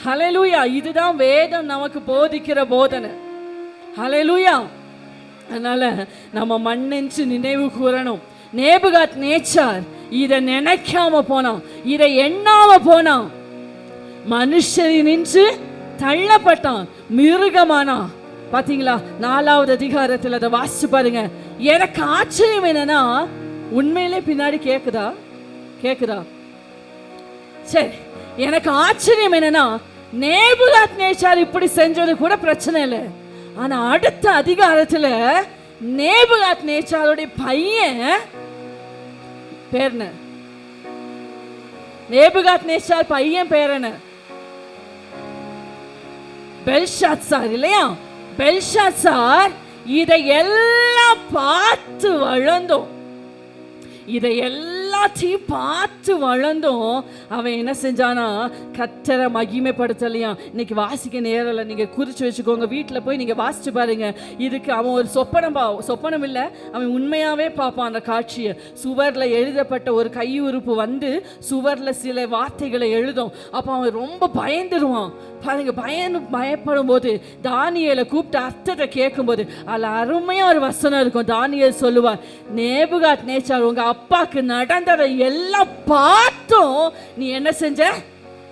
ஹல்லேலூயா. இதுதான் வேதம் நமக்கு போதிக்கிற போதனை. ஹல்லேலூயா. அதனால நம்ம மன்னிச்சு நினைவு கூறணும். நேபுகாத் நேச்சார் இதை நினைக்காம போனான், இதை எண்ணாம போனான், மனுஷனின்று தள்ளப்பட்டான், மிருகமானா. பாத்தீங்களா, 4வது அதிகாரத்தில் அதை வாசிச்சு பாருங்க. எனக்கு ஆச்சரியம் என்னன்னா, உண்மையிலே பின்னாடி கேக்குதா? சரி, எனக்கு ஆச்சரியம் என்னன்னா, நேபுகாத் நேச்சார் இப்படி செஞ்சது கூட பிரச்சனை இல்லை. ஆனா அடுத்த அதிகாரத்துல நேபுகாத் நேச்சாருடைய பையன் பேர் என்ன? நேபுகாத் நேச்சார் பையன் பேர் என்ன? பெல்ஷாத்சார் இல்லையா? பெல்ஷாத்சார் இதையெல்லாம் பார்த்து வளர்ந்தோம், இதை எல்லாத்தையும் பார்த்து வளர்ந்தோம். அவன் என்ன செஞ்சானா, கர்த்தரை மகிமைப்படுத்தலையா. இன்னைக்கு வாசிக்க நேரம் இல்லை, நீங்க குறிச்சு வச்சுக்கோங்க, வீட்டில் போய் நீங்க வாசிச்சு பாருங்க. இதுக்கு அவன் ஒரு சொப்பனம் இல்லை, அவன் உண்மையாவே பார்ப்பான் அந்த காட்சியை. சுவர்ல எழுதப்பட்ட ஒரு கையுறுப்பு வந்து சுவர்ல சில வார்த்தைகளை எழுதும். அப்போ அவன் ரொம்ப பயந்துருவான். பாருங்க, பயப்படும் போது தானியேலை கூப்பிட்டு அர்த்தத்தை கேட்கும்போது அதில் அருமையா ஒரு வசனம் இருக்கும். தானியேல் சொல்லுவார், நேபுகாத் நேச்சார் உங்க அப்பாக்கு நடந்ததை எல்லாம் பார்த்தும் நீ என்ன செஞ்ச?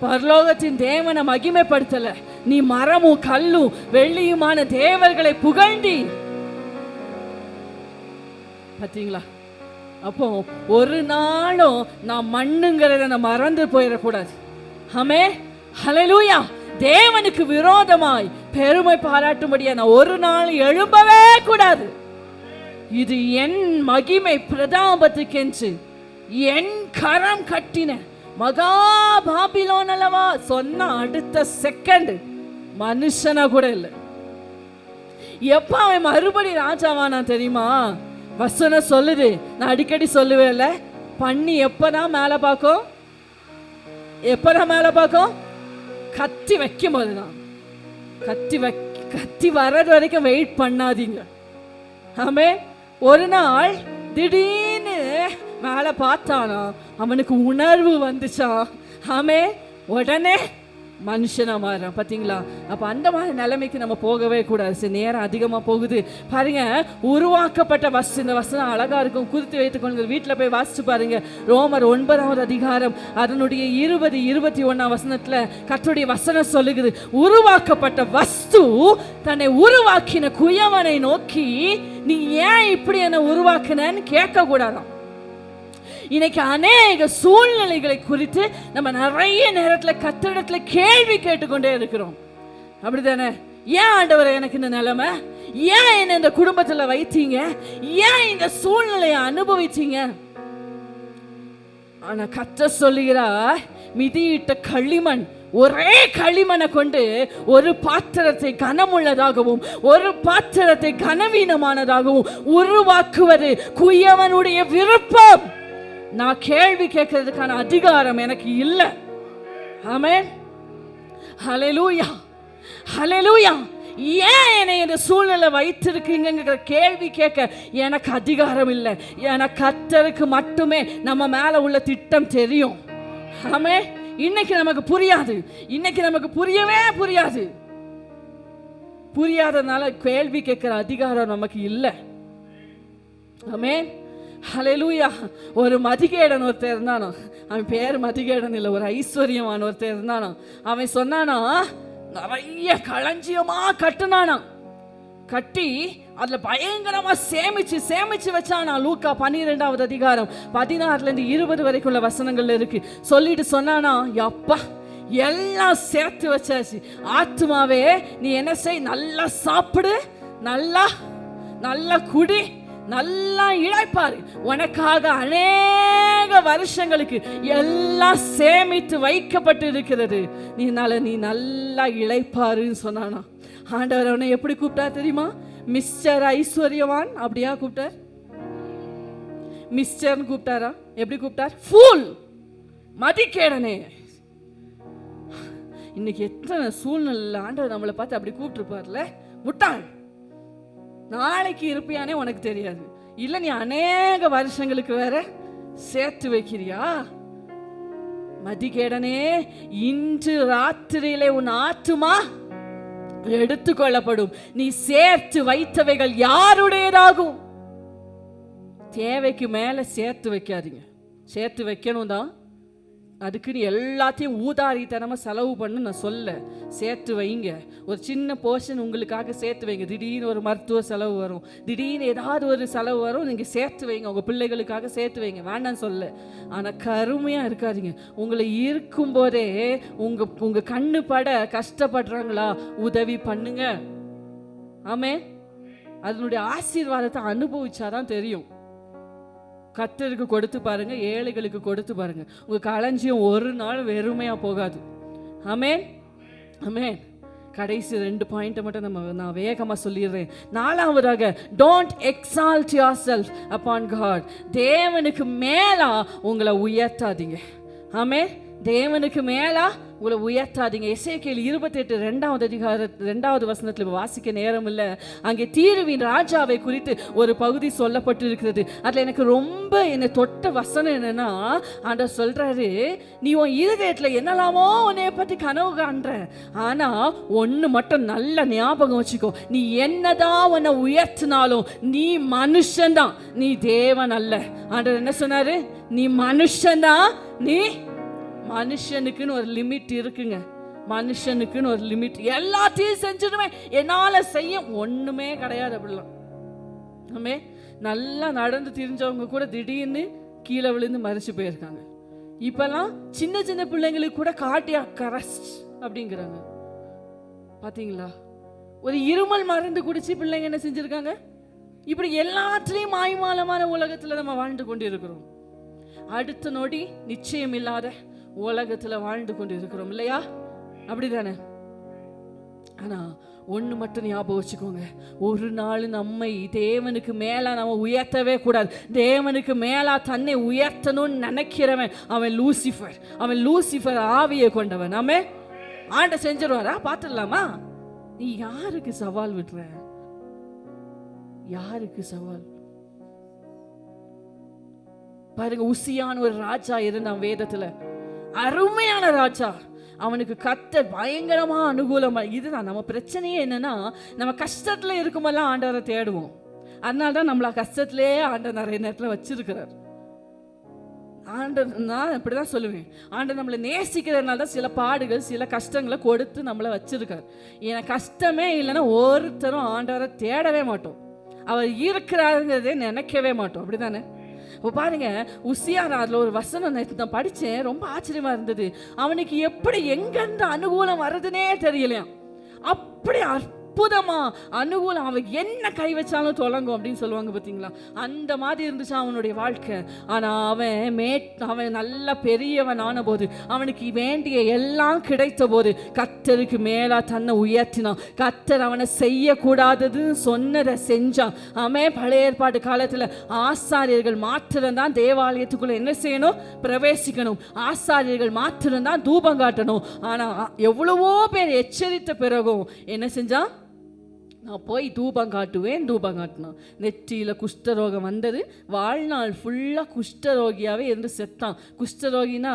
பரலோகத்தின் தேவனை மகிமைப்படுத்தல, நீ மரமும் கல்லும் வெள்ளியுமான தேவர்களை புகழ்ந்தி. பார்த்தீங்களா? அப்போ ஒரு நாளும் நான் மண்ணுங்கிறத நான் மறந்து போயிடக்கூடாது. ஆமென், ஹல்லேலூயா. தேவனுக்கு விரோதமாய் பெருமை பாராட்டும்படியா நான் ஒரு நாள் எழும்பவே கூடாது. இது என் மகிமை பிரதாபத்துக்கென்று என் கரம் கட்டின மகா பாபிலோன் அல்லவா சொன்ன அடுத்த செகண்ட் மனுஷனா கூட இல்லை. எப்ப அவன் மறுபடி ராஜாவானா தெரியுமா? வசனம் சொல்லுது, நான் அடிக்கடி சொல்லுவேன்ல, பண்ணி எப்பதான் மேல பார்க்கும்? எப்பதான் மேல பார்க்கும்? கத்தி வைக்கும் போதுதான். கத்தி வர்றது வரைக்கும் வெயிட் பண்ணாதீங்க. ஆமே, ஒரு நாள் திடீர்னு மேல பார்த்தானா, அவனுக்கு உணர்வு வந்துச்சா, ஆமே, உடனே மனுஷனா மாறான். பார்த்தீங்களா? அப்போ அந்த மாதிரி நிலைமைக்கு நம்ம போகவே கூடாது. சரி, நேரம் அதிகமாக போகுது பாருங்க. உருவாக்கப்பட்ட இந்த வசனம் அழகா இருக்கும், குறித்து வைத்துக்கொண்டு வீட்டில் போய் வாசிச்சு பாருங்க. ரோமர் 9வது அதிகாரம் அதனுடைய 20-21 வசனத்தில் கர்த்தருடைய வசனம் சொல்லுகிறது, உருவாக்கப்பட்ட வஸ்து தன்னை உருவாக்கின குயவனை நோக்கி நீ ஏன் இப்படி என்ன உருவாக்குனன்னு கேட்க கூடாதான். இன்னைக்கு அநேக சூழ்நிலைகளை குறித்து நம்ம நிறைய நேரத்தில் கர்த்தரிடத்துல கேள்வி கேட்டுக்கொண்டே இருக்கிறோம். அப்படித்தானே? ஏன் ஆண்டவரே எனக்கு இந்த நிலைமை? ஏன் என்ன இந்த குடும்பத்துல வைத்தீங்க? ஏன் இந்த சூழ்நிலையை அனுபவிச்சீங்க? ஆனா கர்த்தர் சொல்லுகிறார், மிதியிட்ட களிமண், ஒரே களிமண்ணை கொண்டு ஒரு பாத்திரத்தை கனமுள்ளதாகவும் ஒரு பாத்திரத்தை கனவீனமானதாகவும் உருவாக்குவது குயவனுடைய விருப்பம். நான் கேள்வி கேட்கறதுக்கான அதிகாரம் எனக்கு இல்லை. ஆமென், ஹல்லேலூயா, ஹல்லேலூயா. ஏன் என்னை இந்த சூழ்நிலை வைத்திருக்கீங்கிற கேள்வி கேட்க எனக்கு அதிகாரம் இல்லை. எனக்கு கர்த்தருக்கு மட்டுமே நம்ம மேல உள்ள திட்டம் தெரியும். ஆமென். இன்னைக்கு நமக்கு புரியாது, இன்னைக்கு நமக்கு புரியவே புரியாது. புரியாதனால கேள்வி கேட்கிற அதிகாரம் நமக்கு இல்லை. ஆமென், ஹல்லேலூயா. ஒரு மதிகேடன் ஒருத்தர் இருந்தானோ, அவன் பேர் மதிகேடன் இல்லை, ஒரு ஐஸ்வர்யமான ஒருத்தர் இருந்தானோ. அவன் சொன்னானா, நிறைய களஞ்சியமா கட்டுனானா, கட்டி அதுல பயங்கரமா சேமிச்சு வச்சானா. லூக்கா 12வது அதிகாரம் 16-20 வரைக்குள்ள வசனங்கள்ல இருக்கு. சொல்லிட்டு சொன்னானா, அப்பா எல்லாம் சேர்த்து வச்சாச்சு, ஆத்துமாவே நீ என்ன செய், நல்லா சாப்பிடு, நல்லா குடி, நல்லா இளைப்பாரு, உனக்காக அநேக வருஷங்களுக்கு எல்லாம் சேமித்து வைக்கப்பட்டு இருக்கிறது, நீ நல்லா இளைப்பாருன்னு சொன்னானா. ஆண்டவர் அவனை எப்படி கூப்பிட்டார் தெரியுமா? மிஸ்டர் ஐஸ்வர்யவான். அப்படியா கூப்பிட்டார்? மிஸ்டர்னு கூப்பிட்டாரா? எப்படி கூப்பிட்டார்? ஃபூல், மதிக்கேடனே. இன்னைக்கு எத்தனை சூழ்நிலை ஆண்டவர் நம்மளை பார்த்து அப்படி கூப்பிட்டுருப்பார்ல, முட்டாள், நாளைக்கு இருப்பியானே உனக்கு தெரியாது. இல்ல நீ அநேக வருஷங்களுக்கு வேற சேர்த்து வைக்கிறியா? மதிகேடனே, இன்று ராத்திரியிலே உன் ஆத்துமா எடுத்துக்கொள்ளப்படும். நீ சேர்த்து வைத்தவைகள் யாருடையதாகும்? தேவைக்கு மேல சேர்த்து வைக்காதீங்க. சேர்த்து வைக்கணும் தான், அதுக்குன்னு எல்லாத்தையும் ஊதாரித்தனமா செலவு பண்ணு நான் சொல்ல. சேர்த்து வைங்க, ஒரு சின்ன போர்ஷன் உங்களுக்காக சேர்த்து வைங்க. திடீர்னு ஒரு மருத்துவ செலவு வரும், திடீர்னு ஏதாவது ஒரு செலவு வரும், நீங்க சேர்த்து வைங்க. உங்க பிள்ளைகளுக்காக சேர்த்து வைங்க, வேண்டாம் சொல்ல. ஆனா கருமையா இருக்காதீங்க. உங்களை இருக்கும் போதே உங்க கண்ணு பட கஷ்டப்படுறாங்களா, உதவி பண்ணுங்க. ஆமே, அதனுடைய ஆசீர்வாதத்தை அனுபவிச்சாதான் தெரியும். கர்த்தருக்கு கொடுத்து பாருங்க, ஏழைகளுக்கு கொடுத்து பாருங்க. உங்க களஞ்சியம் ஒரு நாள் வெறுமையா போகாது. ஆமென், ஆமென். கடைசி 2 பாயிண்ட் மட்டும் நான் வேகமா சொல்லிடுறேன். 4வதாக, don't exalt yourself upon God. தேவனுக்கு மேலா உங்களை உயர்த்தாதீங்க. ஆமென். தேவனுக்கு மேலா உங்களை உயர்த்தாதீங்க. எசேக்கியேல் 28 2வது வசனத்தில் வாசிக்க நேரம் இல்லை. அங்கே தீருவின் ராஜாவை குறித்து ஒரு பகுதி சொல்லப்பட்டிருக்கிறது. அதில் எனக்கு ரொம்ப என்னை தொட்ட வசனம் என்னன்னா, ஆண்டவர் சொல்றாரு, நீ உன் இருதயத்தில் என்னெல்லாமோ உன்னைய பற்றி கனவு காண்ற, ஆனா ஒன்று மட்டும் நல்ல ஞாபகம் வச்சுக்கோ, நீ என்னதான் உன்னை உயர்த்தினாலும் நீ மனுஷன்தான், நீ தேவன் அல்ல. ஆண்டவர் என்ன சொன்னாரு? நீ மனுஷன்தான். நீ மனுஷனுக்குன்னு ஒரு லிமிட் இருக்குங்க. மனுஷனுக்குன்னு ஒரு லிமிட். எல்லாத்தையும் செஞ்சிடுவேன், என்னால செய்ய ஒண்ணுமே கிடையாது அப்படிலாம். ஆமே, நல்லா நடந்து திரிஞ்சவங்க கூட திடீர்னு கீழே விழுந்து மறிச்சு போயிருக்காங்க. இப்பெல்லாம் சின்ன சின்ன பிள்ளைங்களுக்கு கூட கார்டியாக் அரெஸ்ட் அப்படிங்கிறாங்க. பாத்தீங்களா? ஒரு இருமல் மருந்து குடிச்சு பிள்ளைங்க என்ன செஞ்சிருக்காங்க? இப்படி எல்லாத்துலயும் மாய்மாலமான உலகத்துல நம்ம வாழ்ந்து கொண்டு இருக்கிறோம். அடுத்த நொடி நிச்சயம் இல்லாத உலகத்துல வாழ்ந்து கொண்டு இருக்கிறோம் இல்லையா? அப்படிதானே? ஆனா ஒண்ணு மட்டும் ஞாபகம் வச்சுக்கோங்க, ஒரு நாள் நம்மை தேவனுக்கு மேலா நம்ம உயர்த்தவே கூடாது. தேவனுக்கு மேலா தன்னை உயர்த்தணும்னு நினைக்கிறவன் அவன் லூசிஃபர் ஆவியை கொண்டவன். நாம ஆண்ட செஞ்சிருவாரா? பார்த்துடலாமா? நீ யாருக்கு சவால் விடுற? யாருக்கு சவால்? பாருங்க, உசியான ஒரு ராஜா இருந்தான் வேதத்துல, அருமையான ராஜா. அவனுக்கு கர்த்தர் பயங்கரமா அனுகூலமா. இதுதான் நம்ம பிரச்சனையே என்னன்னா, நம்ம கஷ்டத்துல இருக்கும்போதெல்லாம் ஆண்டவரை தேடுவோம். அதனால்தான் நம்மள கஷ்டத்திலே ஆண்டவர் நிறைய நேரத்துல வச்சிருக்கிறார். ஆண்டவர், நான் இப்படிதான் சொல்லுவேன், ஆண்டவர் நம்மளை நேசிக்கிறதுனால தான் சில பாடுகள் சில கஷ்டங்களை கொடுத்து நம்மளை வச்சிருக்கார். ஏன்னா கஷ்டமே இல்லைன்னா ஒருத்தரும் ஆண்டவரை தேடவே மாட்டோம், அவர் இருக்கிறாருங்கிறதே நினைக்கவே மாட்டோம். அப்படிதானே? இப்போ பாருங்க, உசியானார்ல ஒரு வசனம் நான் படித்தேன், ரொம்ப ஆச்சரியமா இருந்தது. அவனுக்கு எப்படி எங்கேருந்து அனுகூலம் வர்றதுனே தெரியலையா, அப்படி அற்புதமா அனுகூலம். அவன் என்ன கை வச்சாலும் தொடங்கும் அப்படின்னு சொல்லுவாங்க பார்த்தீங்களா? அந்த மாதிரி இருந்துச்சு அவனுடைய வாழ்க்கை. ஆனால் அவன் நல்ல பெரியவன் ஆன போது, அவனுக்கு வேண்டிய எல்லாம் கிடைத்த போது கர்த்தருக்கு மேலா தன்னை உயர்த்தினான். கர்த்தர் அவனை செய்யக்கூடாததுன்னு சொன்னதை செஞ்சான். அவன் பழைய ஏற்பாடு காலத்தில் ஆசாரியர்கள் மாத்திரம்தான் தேவாலயத்துக்குள்ள என்ன செய்யணும்? பிரவேசிக்கணும். ஆசாரியர்கள் மாத்திரம்தான் தூபம் காட்டணும். ஆனால் எவ்வளவோ பேர் எச்சரித்த பிறகும் என்ன செஞ்சான்? நான் போய் தூபம் காட்டினான். நெற்றியில் குஷ்டரோகம் வந்தது, வாழ்நாள் ஃபுல்லாக குஷ்டரோகியாகவே இருந்து செத்தான். குஷ்டரோகினா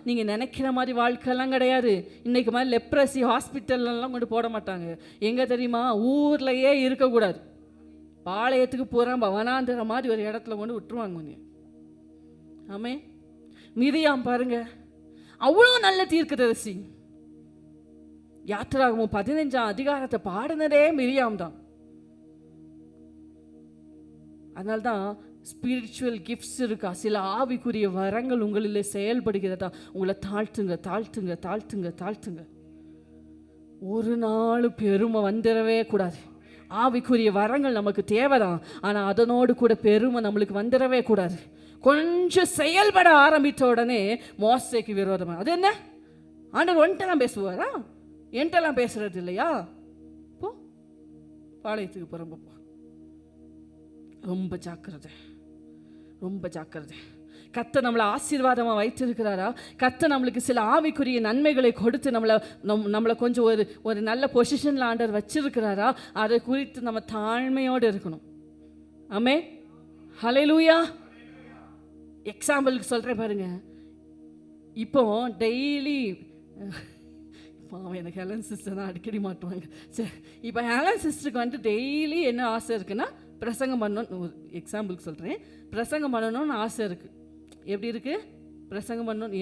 நீங்கள் நினைக்கிற மாதிரி வாழ்க்கைலாம் கிடையாது. இன்றைக்கு மாதிரி லெப்ரசி ஹாஸ்பிட்டல்லாம் கொண்டு போட மாட்டாங்க. எங்கே தெரியுமா? ஊர்லையே இருக்கக்கூடாது, பாளையத்துக்கு போகிறான் வனாந்திர மாதிரி ஒரு இடத்துல கொண்டு விட்டுருவாங்க கொஞ்சம். ஆமே, மிரியாம் பாருங்க, அவ்வளோ நல்ல தீர்க்கதரிசி. யாத்திராகமம் 15ஆம் அதிகாரத்தை பாடினதே மிரியாம் தான். அதனால்தான் ஸ்பிரிச்சுவல் கிஃப்ட்ஸ் இருக்கா, சில ஆவிக்குரிய வரங்கள் உங்களில் செயல்படுகிறதா, உங்களை தாழ்த்துங்க. ஒரு நாள் பெருமை வந்துடவே கூடாது. ஆவிக்குரிய வரங்கள் நமக்கு தேவைதான், ஆனால் அதனோடு கூட பெருமை நம்மளுக்கு வந்துடவே கூடாது. கொஞ்சம் செயல்பட ஆரம்பித்த உடனே மோசேக்கு விரோதமாக, அது என்ன ஆண்டவர் ஒன்ட்டெல்லாம் பேசுவாரா? என்கிட்டலாம் பேசுறது இல்லையா? போ பாளையத்துக்கு போகிறோம்ப்பா. ரொம்ப ஜாக்கிரதை. கர்த்தர் நம்மளை ஆசீர்வாதமாக வைத்திருக்கிறாரா? கர்த்தர் நம்மளுக்கு சில ஆவிக்குரிய நன்மைகளை கொடுத்து நம்மளை கொஞ்சம் ஒரு நல்ல பொசிஷனில் ஆண்டவர் வச்சிருக்கிறாரா? அதை குறித்து நம்ம தாழ்மையோடு இருக்கணும். ஆமென், ஹல்லேலூயா. எக்ஸாம்பிளுக்கு சொல்கிறேன் பாருங்க. இப்போ டெய்லி எனக்கு ஹெலன் சிஸ்டர் தான் அடிக்கடி மாட்டுவாங்க. சரி, இப்போ ஹெலன் சிஸ்டருக்கு வந்துட்டு டெய்லி என்ன ஆசை இருக்குன்னா பிரசங்கம் பண்ணணும். எக்ஸாம்பிளுக்கு சொல்கிறேன், பிரசங்கம் பண்ணணும்னு ஆசை இருக்குது. எப்படி இருக்குது? பிரசங்கம் பண்ணணும்.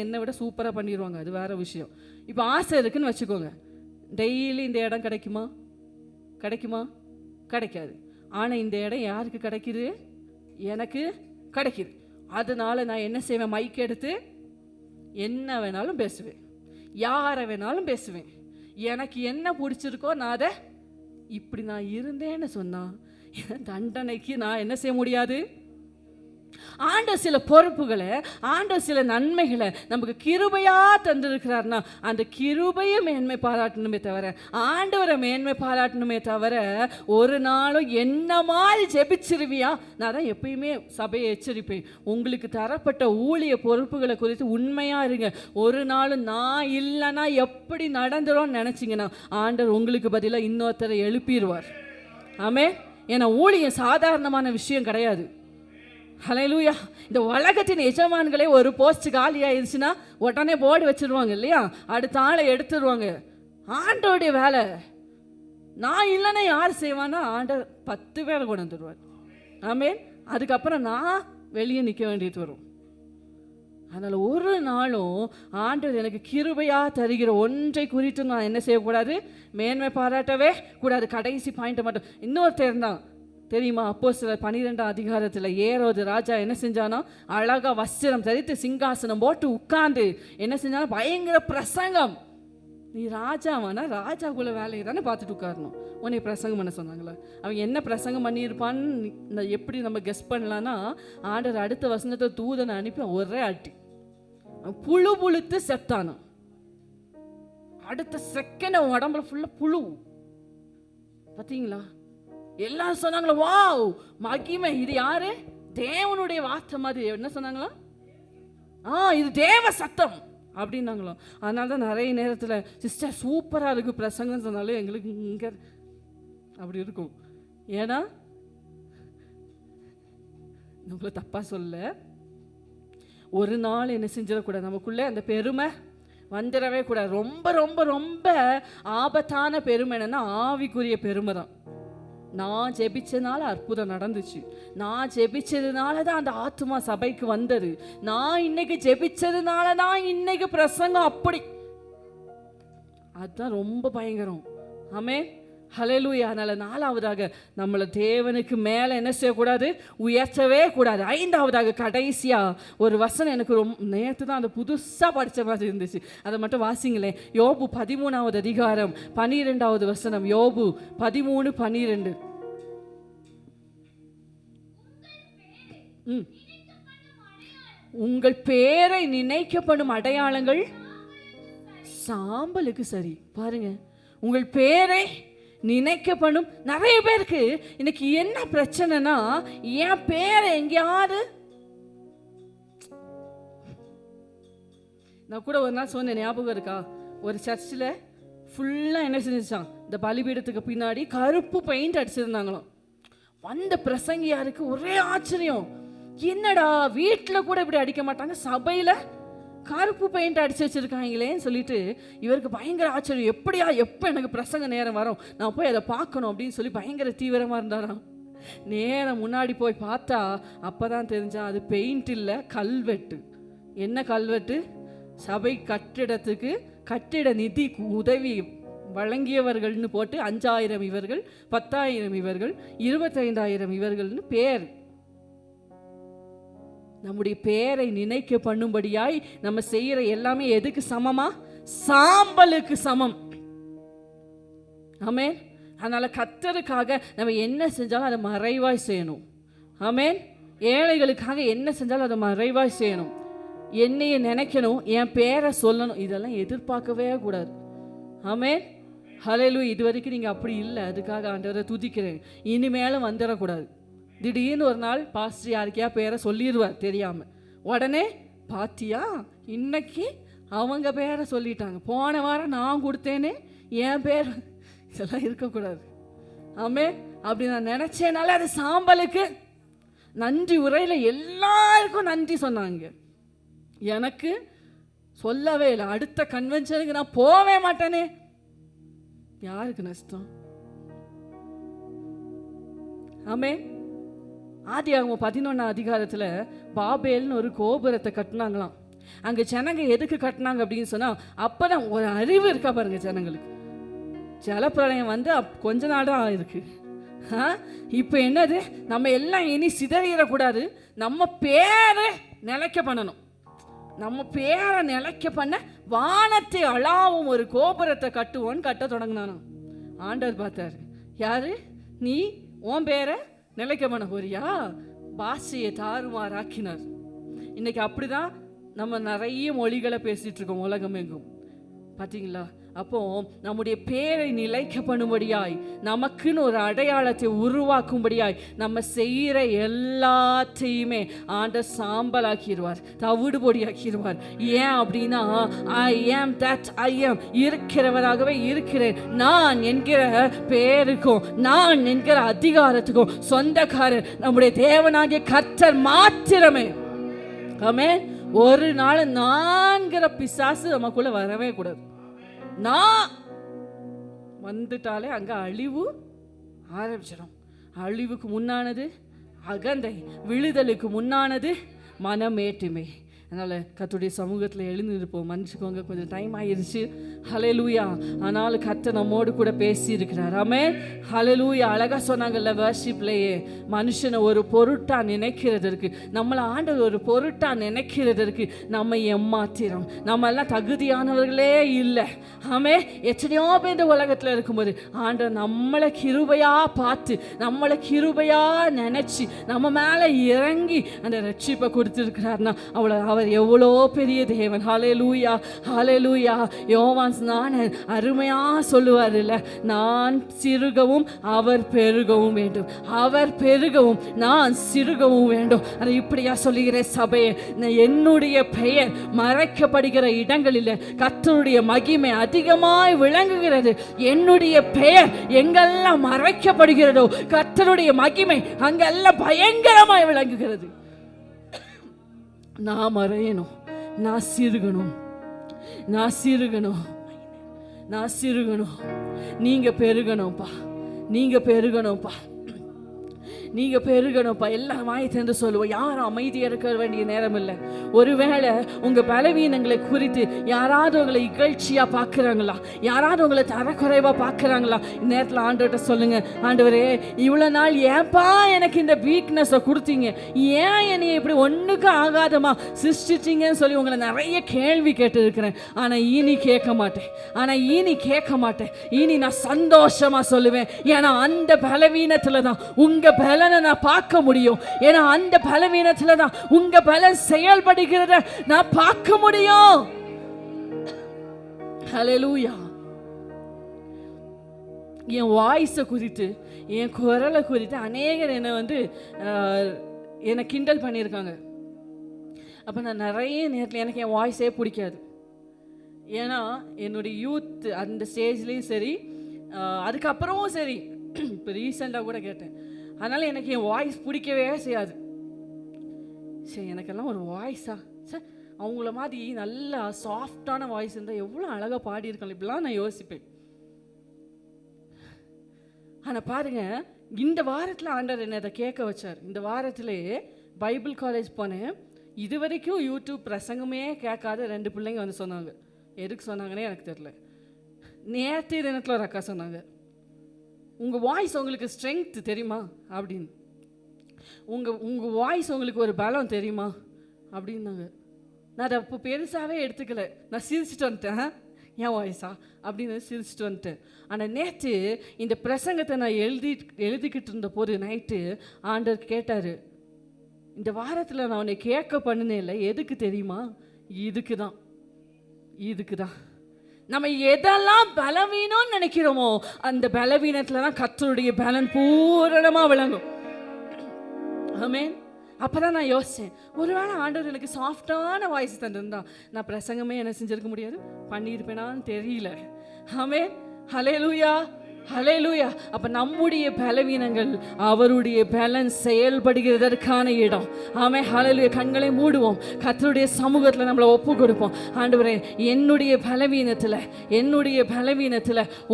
என்னை விட சூப்பராக பண்ணிடுவாங்க, அது வேறு விஷயம். இப்போ ஆசை இருக்குதுன்னு வச்சுக்கோங்க. டெய்லி இந்த இடம் கிடைக்குமா? கிடைக்காது. ஆனால் இந்த இடம் யாருக்கு கிடைக்கிது? எனக்கு கிடைக்கிது. அதனால் நான் என்ன செய்வேன்? மைக் எடுத்து என்ன வேணாலும் பேசுவேன், யாரை வேணாலும் பேசுவேன். எனக்கு என்ன பிடிச்சிருக்கோ நான் அதை இப்படி நான் இருந்தேன்னு சொன்னால் தண்டனைக்கு நான் என்ன செய்ய முடியாது. ஆண்டவர் சில பொறுப்புகளை, ஆண்டவர் சில நன்மைகளை நமக்கு கிருபையா தந்திருக்கிறார்னா அந்த கிருபையை மேன்மை பாராட்டணுமே தவிர, ஆண்டவரை மேன்மை பாராட்டணுமே தவிர, ஒரு நாளும் என்ன மாதிரி ஜெபிச்சிருவியா? நான் தான் எப்பயுமே சபையை எச்சரிப்பேன், உங்களுக்கு தரப்பட்ட ஊழிய பொறுப்புகளை குறித்து உண்மையாக இருங்க. ஒரு நாளும் நான் இல்லைன்னா எப்படி நடந்துரும்னு நினச்சிங்கன்னா ஆண்டவர் உங்களுக்கு பதிலாக இன்னொருத்தரை எழுப்பிடுவார். ஆமென். ஏன்னா ஊழியம் சாதாரணமான விஷயம் கிடையாது. ஹல்லேலூயா. இந்த உலகத்தின் எஜமான்களே ஒரு போஸ்ட் காலி ஆயிடுச்சுன்னா உடனே போர்டு வச்சிருவாங்க இல்லையா? அடுத்த ஆளை எடுத்துருவாங்க. ஆண்டோடைய வேலை. நான் இல்லைன்னா யார் செய்வான்னா ஆண்டவர் 10 பேரை கொண்டு வந்துடுவார். ஆமென். அதுக்கப்புறம் நான் வெளியே நிற்க வேண்டியது வரும். அதனால் ஒரு நாளும் ஆண்டவர் எனக்கு கிருபையாக தருகிற ஒன்றை குறித்து நான் என்ன செய்யக்கூடாது? மேன்மை பாராட்டவே கூடாது. கடைசி பாயிண்ட்டை மட்டும் இன்னொருத்தர் தான் தெரியுமா? அப்போஸ்தலர் 12ஆம் அதிகாரத்தில் ஏரோது ராஜா என்ன செஞ்சானா? அழகாக வஸ்திரம் தரித்து சிங்காசனம் போட்டு உட்கார்ந்து என்ன செஞ்சானா? பயங்கர பிரசங்கம். நீ ராஜாவானா ராஜாக்குள்ள வேலையை தானே பார்த்துட்டு உட்காரணும். உன்னை பிரசங்கம் பண்ண சொன்னாங்களா? அவங்க என்ன பிரசங்கம் பண்ணியிருப்பான்னு எப்படி நம்ம கெஸ் பண்ணலான்னா, ஆண்டவர் அடுத்த வசனத்தை தூதனை அனுப்பி ஒரே அட்டி புழுத்து செத்தானோ. அடுத்த செகண்ட் உடம்புல ஃபுல்லாக புழு. பார்த்தீங்களா? எல்லாரும் சொன்னாங்களா, வாவ் மகிமை, இது யாரு? தேவனுடைய வார்த்தை மாதிரி. என்ன சொன்னாங்களா? இது தேவ சத்தம் அப்படின்னாங்களோ. அதனால தான் நிறைய நேரத்தில் சிஸ்டர் சூப்பராக இருக்குது பிரசங்கம் சொன்னாலும் எங்களுக்கு இங்கே அப்படி இருக்கும். ஏன்னா நம்மள தப்பாக சொல்ல, ஒரு நாள் என்ன செஞ்சிடக்கூடாது, நமக்குள்ளே அந்த பெருமை வந்துடவே கூடாது. ரொம்ப ரொம்ப ரொம்ப ஆபத்தான பெருமை என்னன்னா ஆவிக்குரிய பெருமை தான். நான் ஜெபிச்சதுனால அற்புதம் நடந்துச்சு, நான் ஜெபிச்சதுனால தான் அந்த ஆத்துமா சபைக்கு வந்தது, நான் இன்னைக்கு ஜெபிச்சதுனால தான் இன்னைக்கு பிரசங்கம், அப்படி அதுதான் ரொம்ப பயங்கரம். ஆமென், ஹல்லேலூயா. அதனால நாலாவதாக நம்மளை தேவனுக்கு மேலே என்ன செய்யக்கூடாது? உயர்த்தவே கூடாது. ஐந்தாவதாக கடைசியாக ஒரு வசனம் எனக்கு ரொம்ப நேற்று தான் அந்த புதுசாக படித்த மாதிரி இருந்துச்சு, அதை மட்டும் வாசிங்களேன். யோபு 13ஆவது அதிகாரம் 12ஆவது வசனம். யோபு 13:12. உங்கள் பேரை நினைக்கப்படும் அடையாளங்கள் சாம்பலுக்கு சரி. பாருங்க, உங்கள் பேரை நினைக்கப்படும். நிறைய பேருக்கு இன்னைக்கு என்ன பிரச்சனைனா, என் பேரை எங்கேயாவது, நான் கூட ஒரு நாள் சொன்னேன், ஞாபகம் இருக்கா? ஒரு சர்ச்சில் ஃபுல்லாக என்ன செஞ்சிச்சான், இந்த பலிபீடத்துக்கு பின்னாடி கருப்பு பெயிண்ட் அடிச்சிருந்தாங்களாம். வந்த பிரசங்கியாருக்கு ஒரே ஆச்சரியம், என்னடா வீட்டில் கூட இப்படி அடிக்க மாட்டாங்க, சபையில் கருப்பு பெயிண்ட் அடிச்சு வச்சிருக்காங்களேன்னு சொல்லிட்டு இவருக்கு பயங்கர ஆச்சரியம். எப்படியா, எப்போ எனக்கு பிரசங்க நேரம் வரும், நான் போய் அதை பார்க்கணும் அப்படின்னு சொல்லி பயங்கர தீவிரமாக இருந்தாராம். நேரம் முன்னாடி போய் பார்த்தா அப்போ தான் தெரிஞ்சா அது பெயிண்ட் இல்லை, கல்வெட்டு. என்ன கல்வெட்டு? சபை கட்டிடத்துக்கு கட்டிட நிதி உதவி வழங்கியவர்கள்னு போட்டு 5000 இவர்கள், 10,000 இவர்கள், 25,000 இவர்கள்னு பேர். நம்முடைய பேரை நினைக்க பண்ணும்படியாய் நம்ம செய்யற எல்லாமே எதுக்கு சமமா? சாம்பலுக்கு சமம். ஆமென். அதனால கர்த்தருக்காக நம்ம என்ன செஞ்சாலும் அதை மறைவாய் செய்யணும். ஆமென். ஏழைகளுக்காக என்ன செஞ்சாலும் அதை மறைவாய் செய்யணும். என்னைய நினைக்கணும், என் பேரை சொல்லணும், இதெல்லாம் எதிர்பார்க்கவே கூடாது. ஆமென், ஹல்லேலூயா. இது வரைக்கும் நீங்கள் அப்படி இல்லை, அதுக்காக ஆண்டவரை துதிக்கிறேன். இனிமேலும் வந்துடக்கூடாது. திடீர்னு ஒரு நாள் பாஸ்டர் யாருக்கையா பேரை சொல்லிடுவார் தெரியாமல். உடனே பாத்தியா இன்னைக்கு அவங்க பேரை சொல்லிட்டாங்க, போன வாரம் நான் கொடுத்தேனே என் பேர். இதெல்லாம் இருக்கக்கூடாது. ஆமே. அப்படி நான் நினச்சேனால அது சாம்பலுக்கு நன்றி உரையில் எல்லாருக்கும் நன்றி சொன்னாங்க. எனக்கு சொல்லவே இல்லை. அடுத்த கன்வென்ஷனுக்கு நான் போவே மாட்டேனே. யாருக்கு நஷ்டம்? ஆமே. ஆதியாகமம் 11ஆம் அதிகாரத்தில் பாபேல்னு ஒரு கோபுரத்தை கட்டினாங்களாம். அங்கே ஜனங்க எதுக்கு கட்டினாங்க அப்படின்னு சொன்னால், அப்போ தான் ஒரு அறிவு இருக்கா பாருங்க ஜனங்களுக்கு. ஜலப்பிரளயம் வந்து கொஞ்ச நாள் தான் ஆயிருக்கு. இப்போ என்னது, நம்ம எல்லாம் இனி சிதறிடக்கூடாது, நம்ம பேரை நிலைக்க பண்ணணும். நம்ம பேரை நிலைக்க பண்ண வானத்தை அளாவும் ஒரு கோபுரத்தை கட்டுவோன்னு கட்ட தொடங்கினானோ. ஆண்டவர் பார்த்தாரு, யாரு நீ உன் பேரை நிலைக்க பண்ண போறியா? பாஷையை தாறுமாறாக்கினார். இன்னைக்கு அப்படிதான் நம்ம நிறைய மொழிகளை பேசிட்டு இருக்கோம் உலகம் எங்கும், பார்த்தீங்களா? அப்போ நம்முடைய பேரை நிலைக்க பண்ணும்படியாய், நமக்குன்னு ஒரு அடையாளத்தை உருவாக்கும்படியாய் நம்ம செய்கிற எல்லாத்தையுமே ஆண்டவர் சாம்பலாக்கிடுவார், தவிடு பொடியாக்கிடுவார். ஏன் அப்படின்னா, ஐ ஆம் தட் ஐ ஆம், இருக்கிறவராகவே இருக்கிறேன் நான் என்கிற பேருக்கும் நான் என்கிற அதிகாரத்துக்கும் சொந்தக்காரர் நம்முடைய தேவனாகிய கர்த்தர் மாத்திரமே. ஆமென். ஒரு நாள் நான்கிற பிசாசு நமக்குள்ள வரவே கூடாது. நான் வந்துட்டாலே அங்க அழிவு ஆரம்பிச்சிடும். அழிவுக்கு முன்னானது அகந்தை, விழுதலுக்கு முன்னானது மனமேட்டுமை. அதனால் கர்த்தருடைய சமூகத்தில் எழுந்திருப்போம். மன்னிச்சுக்கோங்க, கொஞ்சம் டைம் ஆயிடுச்சு. ஹல்லேலூயா. ஆனாலும் கர்த்தர் நம்மோடு கூட பேசி இருக்கிறார். ஆமென். ஹல்லேலூயா. அழகாக சொன்னாங்கல்ல வர்ஷிப்லேயே, மனுஷனை ஒரு பொருட்டாக நினைக்கிறதற்கு, நம்மளை ஆண்டவர் ஒரு பொருட்டாக நினைக்கிறதற்கு நம்ம ஏமாத்திரம். நம்ம எல்லாம் தகுதியானவர்களே இல்லை. ஆமென். எத்தனையோ பேர் இந்த உலகத்தில் இருக்கும்போது ஆண்டவர் நம்மளை கிருபையாக பார்த்து, நம்மளை கிருபையாக நினச்சி நம்ம மேலே இறங்கி அந்த ரட்சிப்பை கொடுத்துருக்கிறார்னா அவர் எவ்வளோ பெரிய தேவன். ஹல்லேலூயா, ஹல்லேலூயா. யோவான் ஸ்நானன் அருமையா சொல்லுவார் இல்லை, நான் சிறுகவும் அவர் பெருகவும் வேண்டும், அவர் பெருகவும் நான் சிறுகவும் வேண்டும். அதை இப்படியா சொல்லுகிற சபையை, என்னுடைய பெயர் மறைக்கப்படுகிற இடங்களில் கர்த்தருடைய மகிமை அதிகமாய் விளங்குகிறது. என்னுடைய பெயர் எங்கெல்லாம் மறைக்கப்படுகிறதோ கர்த்தருடைய மகிமை அங்கெல்லாம் பயங்கரமாய் விளங்குகிறது. நான் மறையணும், நான் சிறுகணும், நான் சிறுகணும், நான் சிறுகணும். நீங்க பெருகணும்ப்பா, நீங்க பெருகணும்ப்பா, நீங்க பெருகணும்ப்பா. எல்லாம் வாய் திறந்து சொல்லுவோம். யாரும் அமைதியாக இருக்க வேண்டிய நேரம் இல்லை. ஒருவேளை உங்க பலவீனங்களை குறித்து யாராவது உங்களை இகழ்ச்சியா பார்க்குறாங்களா, யாராவது உங்களை தரக்குறைவா பார்க்குறாங்களா, நேரத்தில் ஆண்டவர்கிட்ட சொல்லுங்க, ஆண்டவரே இவ்வளோ நாள் ஏன்பா எனக்கு இந்த வீக்னஸை கொடுத்தீங்க, ஏன் என்னை இப்படி ஒன்றுக்கும் ஆகாதமா சிருஷ்டிச்சிங்கன்னு சொல்லி உங்களை நிறைய கேள்வி கேட்டு இருக்கிறேன். ஆனால் இனி கேட்க மாட்டேன், ஆனால் இனி கேட்க மாட்டேன். இனி நான் சந்தோஷமா சொல்லுவேன். ஏன்னா அந்த பலவீனத்தில் தான் உங்க பலனை நான் பார்க்க முடியும். ஏன்னா அந்த பலவீனத்துல தான் உங்க பலன் செயல்படுகிறத நான் பார்க்க முடியும். ஹல்லேலூயா. என் வாய்ஸை குறித்து, என் குரலை குறித்து அநேகர் என்னை கிண்டல் பண்ணியிருக்காங்க. அப்போ நான் நிறைய நேரத்தில் எனக்கு என் வாய்ஸே பிடிக்காது. ஏன்னா என்னுடைய யூத் அந்த ஸ்டேஜ்லேயும் சரி, அதுக்கப்புறமும் சரி, இப்போ ரீசெண்டாக கூட கேட்டேன். அதனால் எனக்கு என் வாய்ஸ் பிடிக்கவே செய்யாது. சரி, எனக்கெல்லாம் ஒரு வாய்ஸா, சார் அவங்கள மாதிரி நல்லா சாஃப்டான வாய்ஸ் இருந்தால் எவ்வளோ அழகாக பாடியிருக்கலாம், இப்படிலாம் நான் யோசிப்பேன். ஆனால் பாருங்க, இந்த வாரத்தில் ஆண்டவர் என்னை அதை கேட்க வச்சார். இந்த வாரத்திலே பைபிள் காலேஜ் போனேன். இது வரைக்கும் யூடியூப் பிரசங்கமே கேட்காத 2 பிள்ளைங்க வந்து சொன்னாங்க. எதுக்கு சொன்னாங்கன்னே எனக்கு தெரியல. நேற்று தினத்தில் ஒரு அக்கா சொன்னாங்க, உங்கள் வாய்ஸ் உங்களுக்கு ஸ்ட்ரென்த் தெரியுமா அப்படின்னு, உங்கள் வாய்ஸ் உங்களுக்கு ஒரு பலம் தெரியுமா அப்படின்னாங்க. நான் அதை அப்போ பெருசாகவே எடுத்துக்கல. நான் சிரிச்சுட்டு வந்துட்டேன், என் வாய்ஸா அப்படின்னு சிரிச்சுட்டு வந்துட்டேன். ஆனால் நேற்று இந்த பிரசங்கத்தை நான் எழுதிக்கிட்டு இருந்த போது நைட்டு ஆண்டவர் கேட்டார், இந்த வாரத்தில் நான் உன்னை கேட்க பண்ணினேன்ல, எதுக்கு தெரியுமா? இதுக்கு தான், இதுக்கு தான். நம்ம எதெல்லாம் பலவீனம்னு நினைக்கிறோமோ அந்த பலவீனத்தில் தான் கர்த்தருடைய பலன் பூரணமாக விளங்கும். ஆமென். அப்பதான் நான் யோசிச்சேன், ஒருவேளை ஆண்டவர் எனக்கு சாஃப்டான வாய்ஸ் தந்திருந்தா நான் பிரசங்கமே என்ன செஞ்சிருக்க முடியாது, பண்ணியிருப்பேனான்னு தெரியல. ஆமென். ஹல்லேலூயா, ஹல்லேலூயா. அப்ப நம்முடைய பலவீனங்கள் அவருடைய பலன் செயல்படுகிறதற்கான இடம். ஆமென். ஹல்லேலூயா. கண்களை மூடுவோம், கர்த்தருடைய சமூகத்தில் நம்மளை ஒப்பு கொடுப்போம். ஆண்டவரே, என்னுடைய பலவீனத்தில்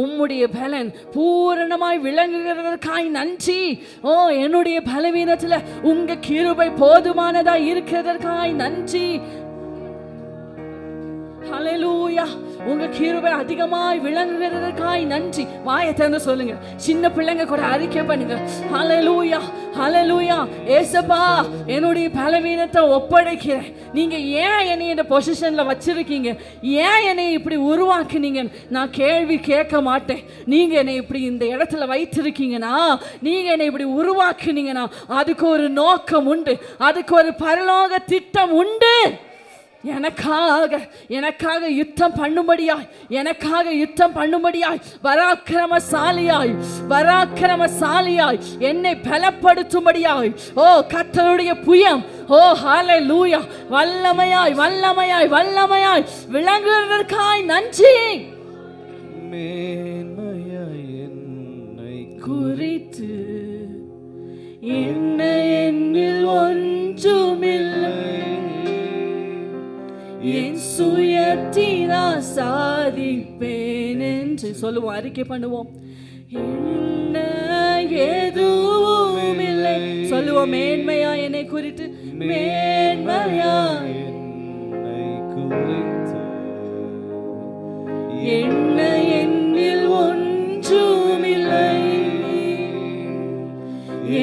உம்முடைய பலன் பூரணமாய் விளங்குகிறதற்காய் நன்றி. ஓ, என்னுடைய பலவீனத்தில் உங்க கிருபை போதுமானதாய் இருக்கிறதற்காய் நன்றி. ஹல்லேலூயா. உங்க கிருபை அதிகமாய் விளங்குகிறதற்காய் நன்றி. வாயை திறந்து சொல்லுங்க. சின்ன பிள்ளைங்க கூட அறிக்கை பண்ணுங்க. ஹல்லேலூயா, ஹல்லேலூயா. ஏசப்பா, என்னுடைய பலவீனத்தை ஒப்படைக்கிறேன். நீங்க ஏன் என்னை இந்த பொசிஷன்ல வச்சிருக்கீங்க, ஏன் என்னை இப்படி உருவாக்குனீங்க, நான் கேள்வி கேட்க மாட்டேன். நீங்க என்னை இப்படி இந்த இடத்துல வைத்திருக்கீங்கன்னா, நீங்க என்னை இப்படி உருவாக்குனீங்கன்னா அதுக்கு ஒரு நோக்கம் உண்டு, அதுக்கு ஒரு பரலோக திட்டம் உண்டு. எனக்காக யுத்தம் பண்ணும்படியாய் பராக்கிரமசாலியாய் என்னை பலப்படுத்தும்படியாய் ஓ கர்த்தருடைய புயம், ஓ ஹல்லேலூயா, வல்லமையாய் விளங்குவதற்காய் நன்றி. மேன்மையாய் என்னை குறித்து என்னில் ஒன்றுமில்லை, என் சுயத்தினா சாதிப்பேன் என்று சொல்லுவோம், அறிக்கை பண்ணுவோம். என்ன எதுவும் இல்லை சொல்லுவோம். மேன்மையா என்னை குறித்து, மேன்மையா என்னை குறித்து என்ன என்னில் ஒன்றுமில்லை,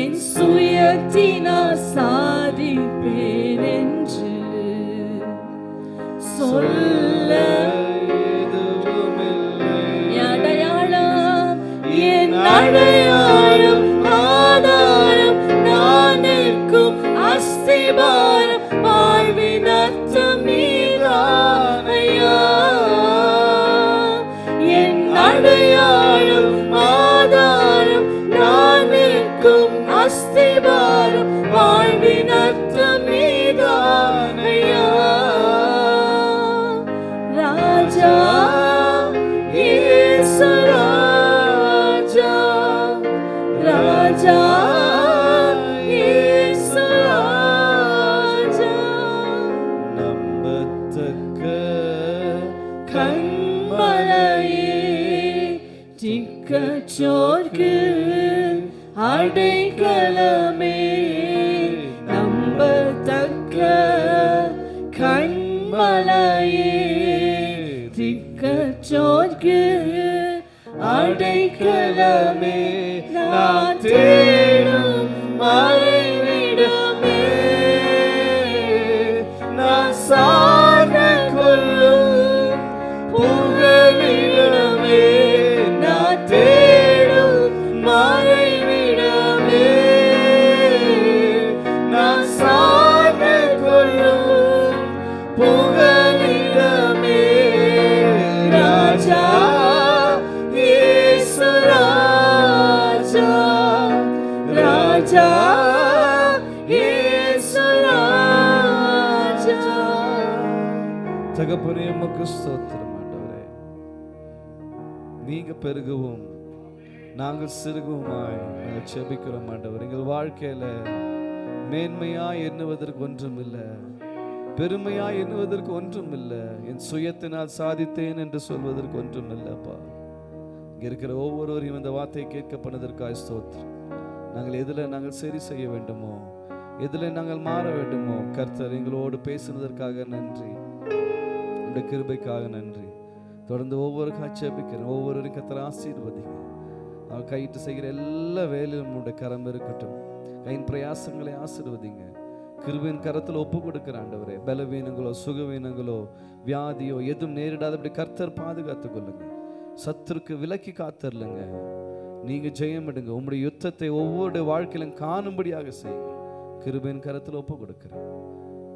என் சுயத்தினா சாதிப்பேன் என்று சொல்ல அடையாளம், என் அடையாளம் ஆதாரம், நான் நிற்கும் அஸ்திபாரம், வாழ்வின் அர்த்தம் நீதானையா. என் அடையாளம் ஆதாரம், நான் நிற்கும் அஸ்திபாரம், வாழ்வின் அர்த்தம் நீதானையா. ராஜா இயேசு ராஜா, நம்பத்தக்க கண்மலையே, திக்கற்றோர்க்கு அடைக்கலமே, நம்பத்தக்க கண்மலையே, திக்கற்றோர்க்கு அடைக்கலமே, நான் தேடும் மறைவிடமே, நான் சார்ந்த கொள்ளும் புகலிடமே, நான் தேடும் மறைவிடமே, நான் சார்ந்த கொள்ளும் புகலிடமே. ராஜா இயேசு ராஜா, ராஜா இயேசு ராஜா. தகப்பனே, உமக்கு ஸ்தோத்திரம் ஆண்டவரே. நீங்க பெருகவும் நாங்கள் சிறுகுமாய் நாங்கள் செபிக்கிறோம் ஆண்டவர். எங்கள் வாழ்க்கையில மேன்மையா எண்ணுவதற்கு ஒன்றும் இல்லை, பெருமையா எண்ணுவதற்கு ஒன்றும் இல்லை, என் சுயத்தினால் சாதித்தேன் என்று சொல்வதற்கு ஒன்றும் இல்லைப்பா. இங்க இருக்கிற ஒவ்வொருவரையும் இந்த வார்த்தையை கேட்கப்பட்டதற்காக ஸ்தோத்திரம். நாங்கள் சரி செய்ய வேண்டுமோ, எதில் நாங்கள் மாற வேண்டுமோ, கர்த்தர் எங்களோடு பேசுனதற்காக நன்றி, உடைய கிருபைக்காக நன்றி. தொடர்ந்து ஒவ்வொரு காட்சியபிக்கிறேன், ஒவ்வொருவரையும் கர்த்தர் ஆசீர்வதிங்க. அவர் கையிட்டு செய்கிற எல்லா வேலையிலும் உடைய கரம் இருக்கட்டும். கையின் பிரயாசங்களை ஆசீர்வதிங்க. கிருபையின் கரத்தில் ஒப்பு கொடுக்கிற ஆண்டவரே, பலவீனங்களோ சுகவீனங்களோ வியாதியோ எதுவும் நேரிடாதபடி கர்த்தர் பாதுகாத்துக் கொள்ளுங்க. சத்துருக்கு விலக்கி காத்தரலுங்க. நீங்க ஜெயம் எடுங்க. உங்களுடைய யுத்தத்தை ஒவ்வொரு வாழ்க்கையிலும் காணும்படியாக செய்யுங்க. கிருபையின் கரத்தில் ஒப்பு கொடுக்கிறேன்.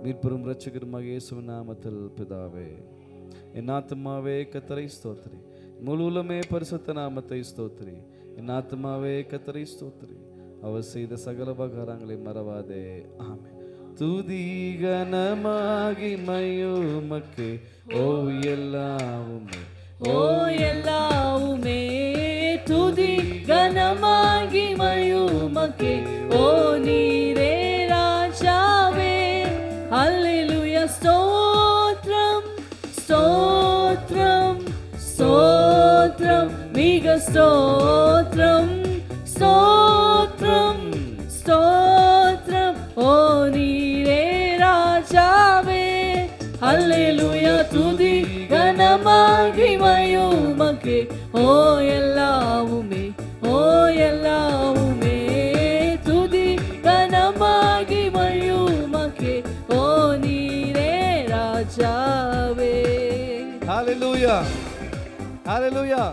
மீட்பெரும் இரட்சகருமாக இயேசுவின் நாமத்தில் பிதாவே. என் ஆத்துமாவே கர்த்தரை ஸ்தோத்திரி, முழு உலகமே பரிசுத்த நாமத்தை ஸ்தோத்திரி. என் ஆத்துமாவே கர்த்தரை ஸ்தோத்திரி, அவர் செய்த சகல உபகாரங்களை மறவாதே. ஆமென். துதி கனமாகிமையுமக்கே ஓ எல்லாவுமே ஓ எல்லாவுமே துதி கனமாகிமையுமக்கே ஓ நீரே ராஜாவே. ஹல்லேலூயா ஸ்தோத்ரம் ஸ்தோத்ரம் ஸ்தோத்ரம் மிக ஸ்தோத்ரம் ஸ்தோத்ரம் ஸ்தோத்ரம் ஓ நீரே ராஜாவே. ஹல்லேலூயா துதி கனமாகிமையுமக்கே ஓ எல்லாவுமே ஓ எல்லாவுமே துதி கனமாகிமையுமக்கே ஓ நீரே ராஜாவே. ஹalleluya ஹalleluya.